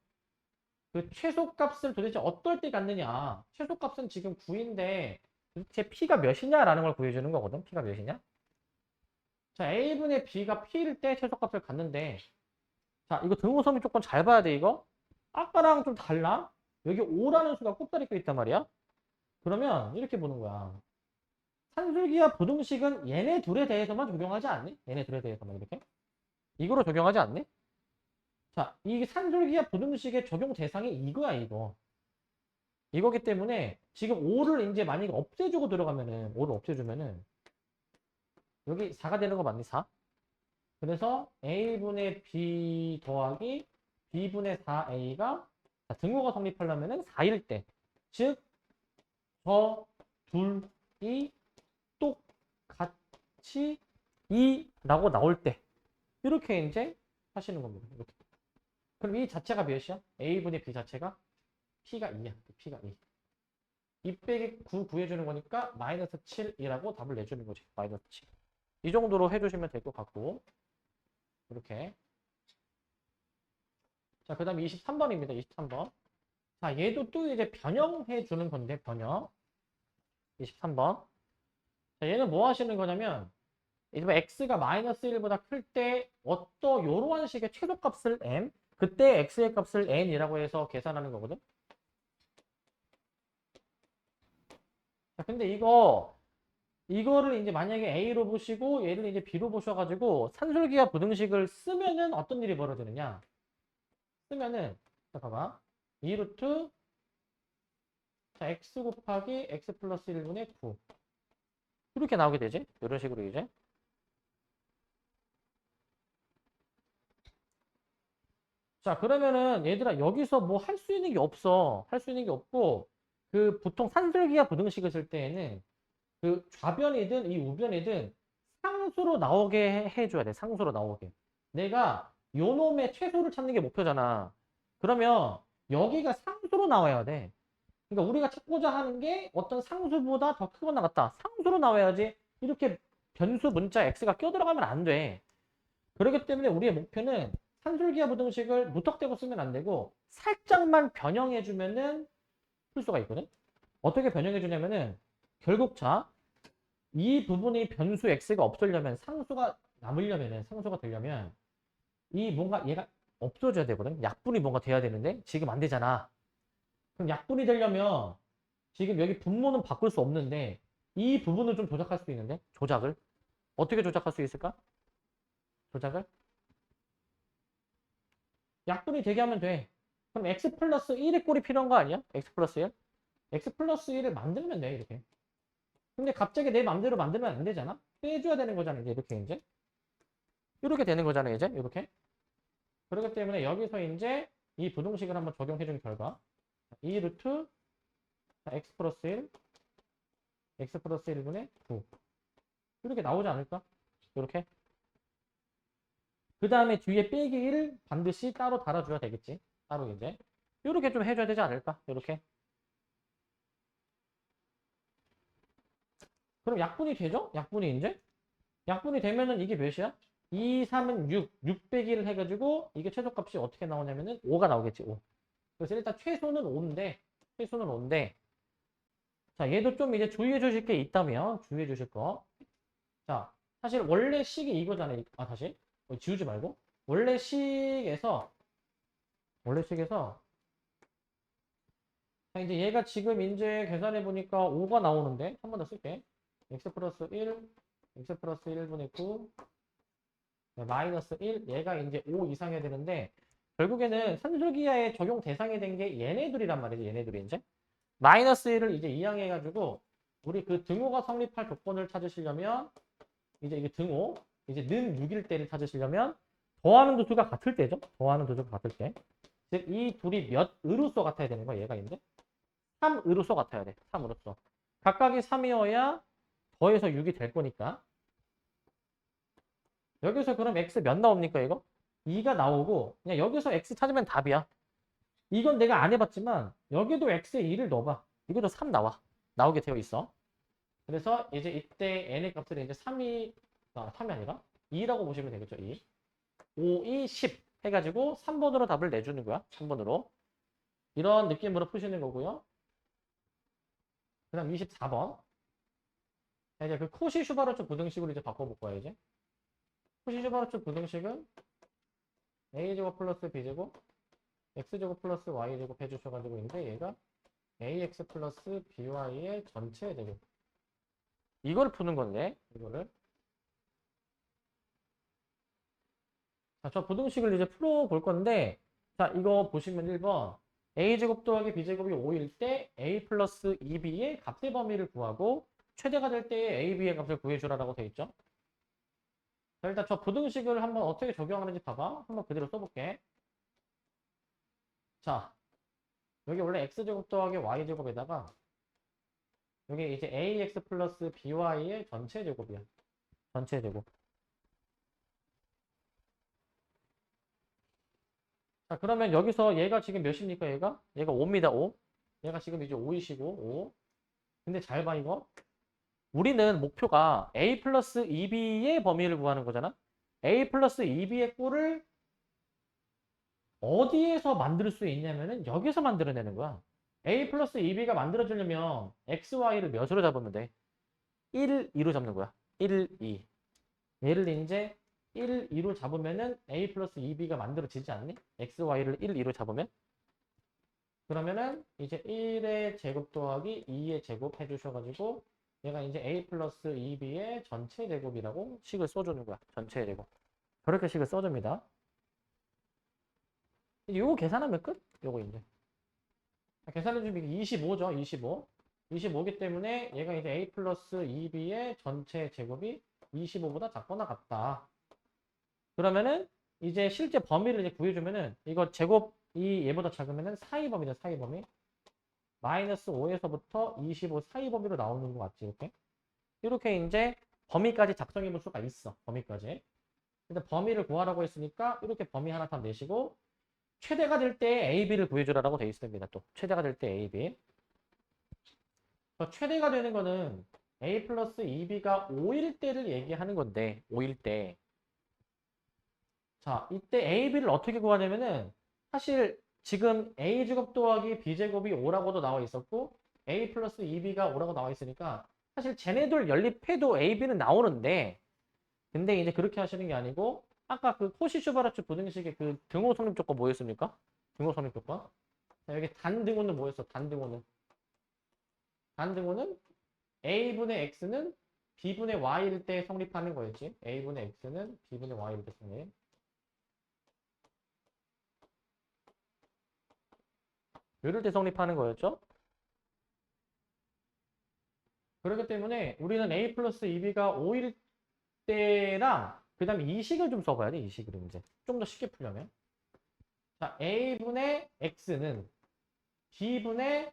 그 최소값을 도대체 어떨 때 갖느냐. 최소값은 지금 9인데 도대체 P가 몇이냐라는 걸 구해주는 거거든. P가 몇이냐. 자 A분의 B가 P일 때 최소값을 갖는데 자 이거 등호 성립 조건 잘 봐야 돼 이거. 아까랑 좀 달라. 여기 5라는 수가 꼭다리 껴 있단 말이야. 그러면 이렇게 보는 거야. 산술기와 부등식은 얘네 둘에 대해서만 적용하지 않니? 얘네 둘에 대해서만 이렇게. 이거로 적용하지 않니? 자, 이 산술기와 부등식의 적용 대상이 이거야, 이거. 이거기 때문에 지금 5를 이제 만약에 없애주고 들어가면은 5를 없애주면은 여기 4가 되는 거 맞니? 4. 그래서 A분의 B 더하기 B분의 4A가 등호가 성립하려면은 4일 때. 즉, 저 둘이 똑같이 2라고 나올 때 이렇게 이제 하시는 겁니다. 이렇게. 그럼 이 자체가 몇이야? A분의 B 자체가 P가 2야. P가 2. 2 빼기 9 구해주는 거니까 마이너스 7이라고 답을 내주는 거지. 마이너스 7. 이 정도로 해주시면 될 것 같고 이렇게. 자, 그 다음 23번입니다. 23번. 자, 얘도 또 이제 변형해 주는 건데 변형. 23번. 자, 얘는 뭐 하시는 거냐면 이제 x가 마이너스 1보다 클 때 어떤 요러한 식의 최소값을 m 그때 x의 값을 n이라고 해서 계산하는 거거든. 자, 근데 이거 이거를 이제 만약에 A로 보시고 얘를 이제 B로 보셔가지고 산술기하 부등식을 쓰면은 어떤 일이 벌어지느냐? 쓰면은 자 봐봐. 2루트 자 x 곱하기 x 플러스 1분의 9 이렇게 나오게 되지? 이런 식으로 이제 자 그러면은 얘들아 여기서 뭐 할 수 있는 게 없어. 할 수 있는 게 없고 그 보통 산술기하 부등식을 쓸 때에는 그 좌변이든 이 우변이든 상수로 나오게 해줘야 돼. 상수로 나오게. 내가 요 놈의 최소를 찾는 게 목표잖아. 그러면 여기가 상수로 나와야 돼. 그러니까 우리가 찾고자 하는 게 어떤 상수보다 더 크거나 같다. 상수로 나와야지 이렇게 변수 문자 x가 껴들어가면 안 돼. 그렇기 때문에 우리의 목표는 산술기하 부등식을 무턱대고 쓰면 안 되고 살짝만 변형해주면은 풀 수가 있거든. 어떻게 변형해주냐면은 결국 자 이 부분이 변수 x가 없으려면 상수가 남으려면은 상수가 되려면 이 뭔가 얘가 없어져야 되거든. 약분이 뭔가 돼야 되는데 지금 안 되잖아. 그럼 약분이 되려면 지금 여기 분모는 바꿀 수 없는데 이 부분을 좀 조작할 수 있는데 조작을 어떻게 조작할 수 있을까? 조작을 약분이 되게 하면 돼. 그럼 x 플러스 1의 꼴이 필요한 거 아니야? x 플러스 1? x 플러스 1을 만들면 돼 이렇게. 근데 갑자기 내 맘대로 만들면 안 되잖아? 빼줘야 되는 거잖아 이제 이렇게 이제. 이렇게 되는 거잖아 이제 이렇게. 그렇기 때문에 여기서 이제 이 부등식을 한번 적용해 준 결과 2 루트 x 플러스 1 x 플러스 1분의 9 이렇게 나오지 않을까? 이렇게. 그 다음에 뒤에 빼기 1을 반드시 따로 달아줘야 되겠지. 따로 이제. 이렇게 좀 해줘야 되지 않을까? 이렇게. 그럼 약분이 되죠? 약분이 이제? 약분이 되면은 이게 몇이야? 2, 3은 6, 6 빼기 1 해가지고 이게 최소값이 어떻게 나오냐면은 5가 나오겠지, 5. 그래서 일단 최소는 5인데, 최소는 5인데, 자, 얘도 좀 이제 주의해 주실 게 있다면, 주의해 주실 거. 자, 사실 원래 식이 이거잖아. 아, 다시. 지우지 말고. 원래 식에서, 원래 식에서, 자, 이제 얘가 지금 이제 계산해 보니까 5가 나오는데, 한 번 더 쓸게. x 플러스 1, x 플러스 1분의 9, 마이너스 1, 얘가 이제 5 이상해야 되는데, 결국에는 산술기하에 적용 대상이 된 게 얘네들이란 말이지, 얘네들이 이제. 마이너스 1을 이제 이항해가지고, 우리 그 등호가 성립할 조건을 찾으시려면, 이제 이게 등호, 이제 는 6일 때를 찾으시려면, 더하는 도수가 같을 때죠? 더하는 도수가 같을 때. 즉, 이 둘이 몇 의로서 같아야 되는 거야, 얘가 이제. 3의로서 같아야 돼, 3의로서. 각각이 3이어야 더해서 6이 될 거니까. 여기서 그럼 x 몇 나옵니까, 이거? 2가 나오고, 그냥 여기서 x 찾으면 답이야. 이건 내가 안 해봤지만, 여기도 x에 2를 넣어봐. 이것도 3 나와. 나오게 되어 있어. 그래서 이제 이때 n의 값을 이제 3이, 3이 아니라 2라고 보시면 되겠죠, 2. 5, 2, 10 해가지고 3번으로 답을 내주는 거야, 3번으로. 이런 느낌으로 푸시는 거고요. 그 다음 24번. 이제 그 코시-슈바르츠 부등식으로 이제 바꿔볼 거야, 이제. 코시-슈바르츠 부등식은 a제곱 플러스 b제곱 x제곱 플러스 y제곱 해주셔가지고 있는데 얘가 ax 플러스 by의 전체 제곱 이걸 푸는 건데 이거를 자, 저 부등식을 이제 풀어볼 건데 자 이거 보시면 1번 a제곱 더하기 b제곱이 5일 때 a 플러스 2b의 값의 범위를 구하고 최대가 될 때 a, b의 값을 구해주라라고 되어 있죠. 자, 일단 저 부등식을 한번 어떻게 적용하는지 봐봐. 한번 그대로 써볼게. 자 여기 원래 x제곱 더하기 y제곱에다가 여기 이제 ax 플러스 by의 전체 제곱이야. 전체 제곱. 자, 그러면 여기서 얘가 지금 몇입니까, 얘가? 얘가 5입니다, 5. 얘가 지금 이제 5이시고, 5. 근데 잘 봐, 이거. 우리는 목표가 a 플러스 2b의 범위를 구하는 거잖아? a 플러스 2b의 꼴을 어디에서 만들 수 있냐면은 여기서 만들어내는 거야. a 플러스 2b가 만들어지려면 x, y를 몇으로 잡으면 돼? 1, 2로 잡는 거야. 1, 2. 얘를 이제 1, 2로 잡으면은 a 플러스 2b가 만들어지지 않니? x, y를 1, 2로 잡으면? 그러면은 이제 1의 제곱 더하기 2의 제곱 해주셔가지고 얘가 이제 a 플러스 2b의 전체 제곱이라고 식을 써주는 거야. 전체 제곱. 그렇게 식을 써줍니다. 요거 계산하면 끝? 요거 이제. 계산해주면 25죠. 25. 25기 때문에 얘가 이제 a 플러스 2b의 전체 제곱이 25보다 작거나 같다. 그러면은 이제 실제 범위를 이제 구해주면은 이거 제곱이 얘보다 작으면은 사이 범위죠. 사이 범위. 마이너스 5에서부터 25 사이 범위로 나오는 거 맞지? 이렇게. 이렇게 이제 범위까지 작성해 볼 수가 있어. 범위까지. 근데 범위를 구하라고 했으니까 이렇게 범위 하나 더 내시고 최대가 될 때 A, B를 구해주라고 되어 있습니다. 또 최대가 될 때 A, B. 최대가 되는 거는 A 플러스 2B가 5일 때를 얘기하는 건데 5일 때. 자, 이때 A, B를 어떻게 구하냐면은 사실 지금 A제곱 더하기 B제곱이 5라고도 나와 있었고 A 플러스 2B가 5라고 나와 있으니까 사실 쟤네들 연립해도 A, B는 나오는데 근데 이제 그렇게 하시는 게 아니고 아까 그 코시-슈바르츠 부등식의 그 등호 성립 조건 뭐였습니까? 등호 성립 조건. 자, 여기 단등호는 뭐였어? 단등호는. 단등호는 A분의 X는 B분의 Y일 때 성립하는 거였지. A분의 X는 B분의 Y일 때 성립. 이럴 때 성립하는 거였죠. 그렇기 때문에 우리는 A 플러스 2B가 5일 때랑 그 다음에 이 식을 좀 써봐야 돼. 이 식을 이제. 좀 더 쉽게 풀려면. 자, A분의 X는 B분의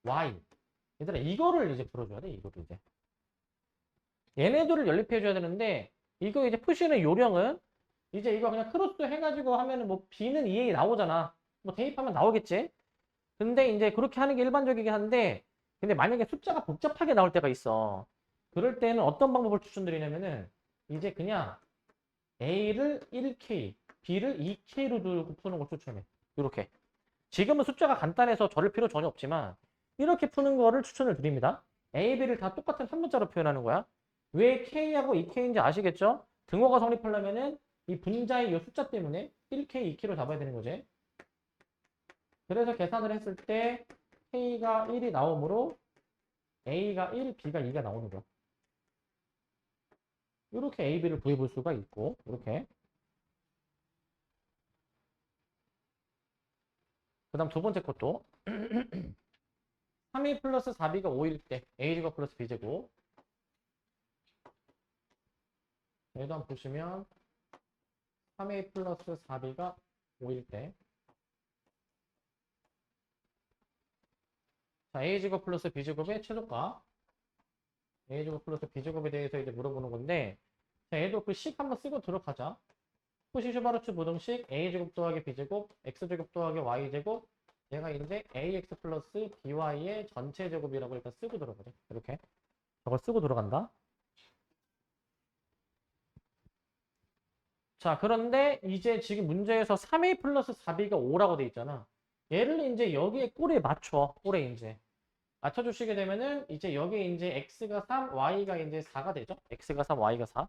Y. 얘들아, 이거를 이제 풀어줘야 돼. 이거를 이제. 얘네들을 연립해줘야 되는데, 이거 이제 푸시는 요령은, 이제 이거 그냥 크로스 해가지고 하면은 뭐 B는 2A 나오잖아. 뭐 대입하면 나오겠지? 근데 이제 그렇게 하는 게 일반적이긴 한데, 근데 만약에 숫자가 복잡하게 나올 때가 있어. 그럴 때는 어떤 방법을 추천드리냐면은, 이제 그냥 A를 1K, B를 2K로 두고 푸는 걸 추천해. 이렇게. 지금은 숫자가 간단해서 저럴 필요 전혀 없지만 이렇게 푸는 거를 추천을 드립니다. A, B를 다 똑같은 3문자로 표현하는 거야. 왜 K하고 2K인지 아시겠죠? 등호가 성립하려면은 이 분자의 이 숫자 때문에 1K, 2K로 잡아야 되는 거지. 그래서 계산을 했을 때 K가 1이 나오므로 A가 1, B가 2가 나오는 거야. 이렇게 A, B를 구해 볼 수가 있고 이렇게. 그 다음 두 번째 것도 3A 플러스 4B가 5일 때 A제곱 플러스 B제곱. 얘도 한번 보시면 3A 플러스 4B가 5일 때. 자, A제곱 플러스 B제곱의 최소값. A제곱 플러스 B제곱에 대해서 이제 물어보는 건데, 자, 얘도 그 식 한번 쓰고 들어가자. 코시-슈바르츠 부등식 A제곱 더하기 B제곱, X제곱 더하기 Y제곱, 얘가 이제 AX 플러스 BY의 전체 제곱이라고 일단 쓰고 들어가자. 이렇게. 저걸 쓰고 들어간다. 자, 그런데 이제 지금 문제에서 3A 플러스 4B가 5라고 돼 있잖아. 얘를 이제 여기에 꼴에 맞춰. 꼴에 이제. 맞춰주시게 되면은 이제 여기에 이제 x가 3, y가 이제 4가 되죠. x가 3, y가 4.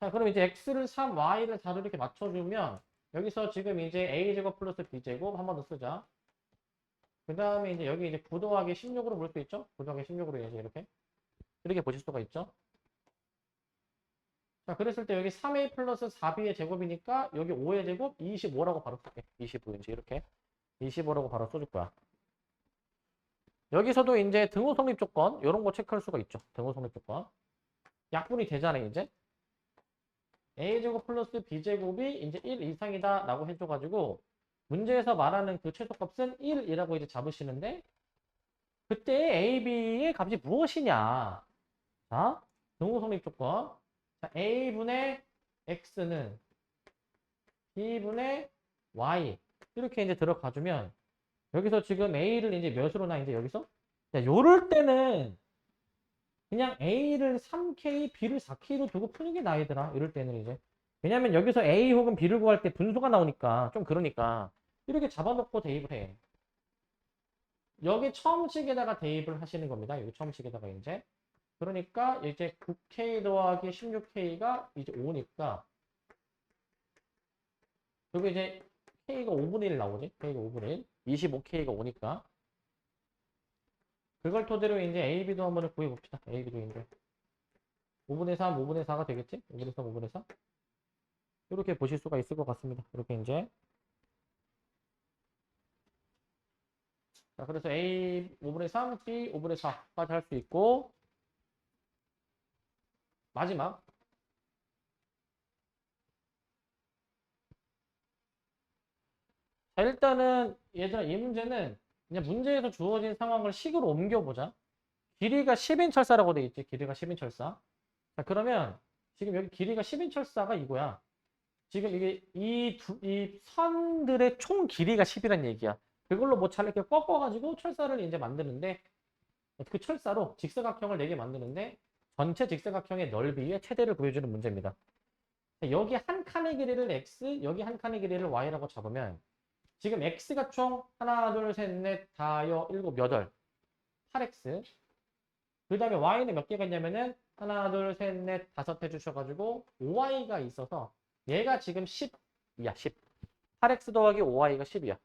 자, 그럼 이제 x를 3, y를 4로 이렇게 맞춰주면 여기서 지금 이제 a제곱 플러스 b제곱 한 번 더 쓰자. 그 다음에 이제 여기 이제 9 더하기 16으로 볼 수 있죠? 9 더하기 16으로 이제 이렇게 보실 수가 있죠. 자, 그랬을 때 여기 3a 플러스 4b의 제곱이니까 여기 5의 제곱 25라고 바로 쓸게. 25인지 이렇게 25라고 바로 써줄 거야. 여기서도 이제 등호 성립 조건 이런 거 체크할 수가 있죠. 등호 성립 조건. 약분이 되잖아요, 이제. a제곱 플러스 b제곱이 이제 1 이상이다 라고 해줘가지고 문제에서 말하는 그 최소값은 1이라고 이제 잡으시는데 그때 a, b의 값이 무엇이냐. 자, 등호 성립 조건. 자, a분의 x는 b분의 y 이렇게 이제 들어가주면 여기서 지금 a를 이제 몇으로 나 이제 여기서 자, 요럴 때는 그냥 A를 3K, B를 4K로 두고 푸는 게 나이더라. 이럴 때는 이제. 왜냐면 여기서 A 혹은 B를 구할 때 분수가 나오니까 좀 그러니까 이렇게 잡아놓고 대입을 해. 여기 처음 식에다가 대입을 하시는 겁니다. 여기 처음 식에다가 이제. 그러니까 이제 9K 더하기 16K가 이제 5니까 여기 이제 K가 5분의 1 나오지. K가 5분의 1. 25K가 5니까. 그걸 토대로 이제 A, B도 한번 구해봅시다. A, B도 이제 5분의 3, 5분의 4가 되겠지? 5분의 3, 5분의 4. 이렇게 보실 수가 있을 것 같습니다. 이렇게 이제. 자, 그래서 A 5분의 3, B 5분의 4까지 할 수 있고, 마지막. 자, 일단은 얘들아, 이 문제는 그냥 문제에서 주어진 상황을 식으로 옮겨보자. 길이가 10인 철사라고 돼 있지. 길이가 10인 철사. 자, 그러면 지금 여기 길이가 10인 철사가 이거야. 지금 이게 이 선들의 총 길이가 10이란 얘기야. 그걸로 뭐 잘 이렇게 꺾어가지고 철사를 이제 만드는데, 그 철사로 직사각형을 4개 만드는데 전체 직사각형의 넓이의 최대를 구해주는 문제입니다. 여기 한 칸의 길이를 x, 여기 한 칸의 길이를 y라고 잡으면 지금 x가 총 하나, 둘, 셋, 넷, 다여, 일곱, 여덟, 8x. 그 다음에 y는 몇 개가 있냐면은 하나, 둘, 셋, 넷, 다섯 해주셔가지고 5y가 있어서 얘가 지금 10이야, 10. 8x 더하기 5y가 10이야.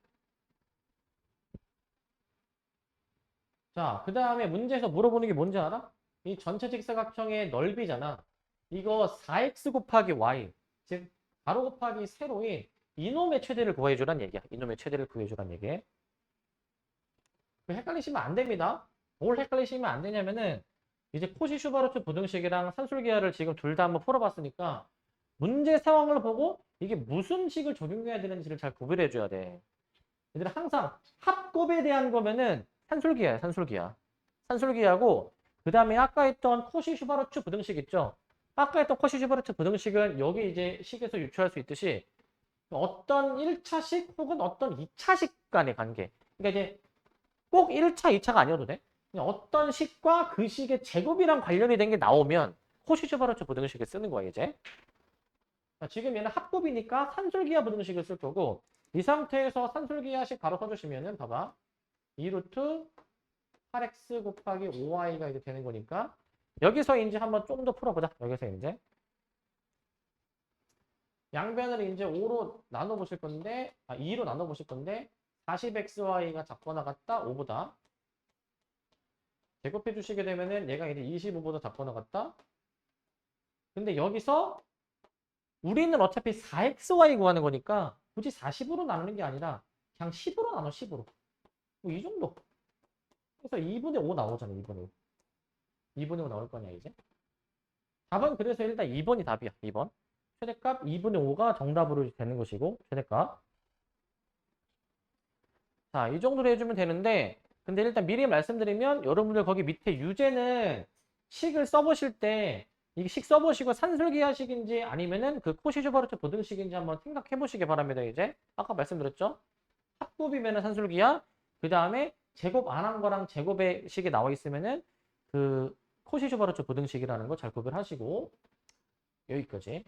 자, 그 다음에 문제에서 물어보는 게 뭔지 알아? 이 전체 직사각형의 넓이잖아. 이거 4x 곱하기 y, 즉 가로 곱하기 세로인 이놈의 최대를 구해주란 얘기야. 이놈의 최대를 구해주란 얘기. 헷갈리시면 안 됩니다. 뭘 헷갈리시면 안 되냐면은 이제 코시-슈바르트 부등식이랑 산술기하를 지금 둘 다 한번 풀어봤으니까 문제 상황을 보고 이게 무슨 식을 적용해야 되는지를 잘 구별해 줘야 돼. 얘들아 항상 합곱에 대한 거면은 산술기하야, 산술기하. 산술기하고 그 다음에 아까 했던 코시-슈바르트 부등식 있죠? 아까 했던 코시-슈바르트 부등식은 여기 이제 식에서 유추할 수 있듯이 어떤 1차식 혹은 어떤 2차식 간의 관계. 그러니까 이제 꼭 1차, 2차가 아니어도 돼. 그냥 어떤 식과 그 식의 제곱이랑 관련이 된 게 나오면 코시-슈바르트 부등식을 쓰는 거야, 이제. 자, 지금 얘는 합곱이니까 산술기하 부등식을 쓸 거고 이 상태에서 산술기하식 바로 써주시면은 봐봐. 2루트 8x 곱하기 5y가 이제 되는 거니까 여기서 이제 한번 좀 더 풀어보자. 여기서 이제 양변을 이제 5로 나눠보실 건데 2로 나눠보실 건데 40xy가 작거나 같다 5보다 제곱해 주시게 되면은 얘가 이제 25보다 작거나 같다. 근데 여기서 우리는 어차피 4xy 구하는 거니까 굳이 40으로 나누는 게 아니라 그냥 10으로 나눠 10으로. 뭐 이 정도. 그래서 2분의 5 나오잖아. 2분의 5. 2분의 5 나올 거냐 이제. 답은 그래서 일단 2번이 답이야. 2번. 최대값 2분의 5가 정답으로 되는 것이고 최대값. 자, 이 정도로 해주면 되는데 근데 일단 미리 말씀드리면 여러분들 거기 밑에 유제는 식을 써보실 때 이게 식 써보시고 산술기하식인지 아니면은 그 코시-슈바르트 부등식인지 한번 생각해 보시기 바랍니다. 이제 아까 말씀드렸죠? 합곱이면은 산술기하 그 다음에 제곱 안 한 거랑 제곱의 식이 나와 있으면은 그 코시-슈바르트 부등식이라는 거 잘 구별하시고 여기까지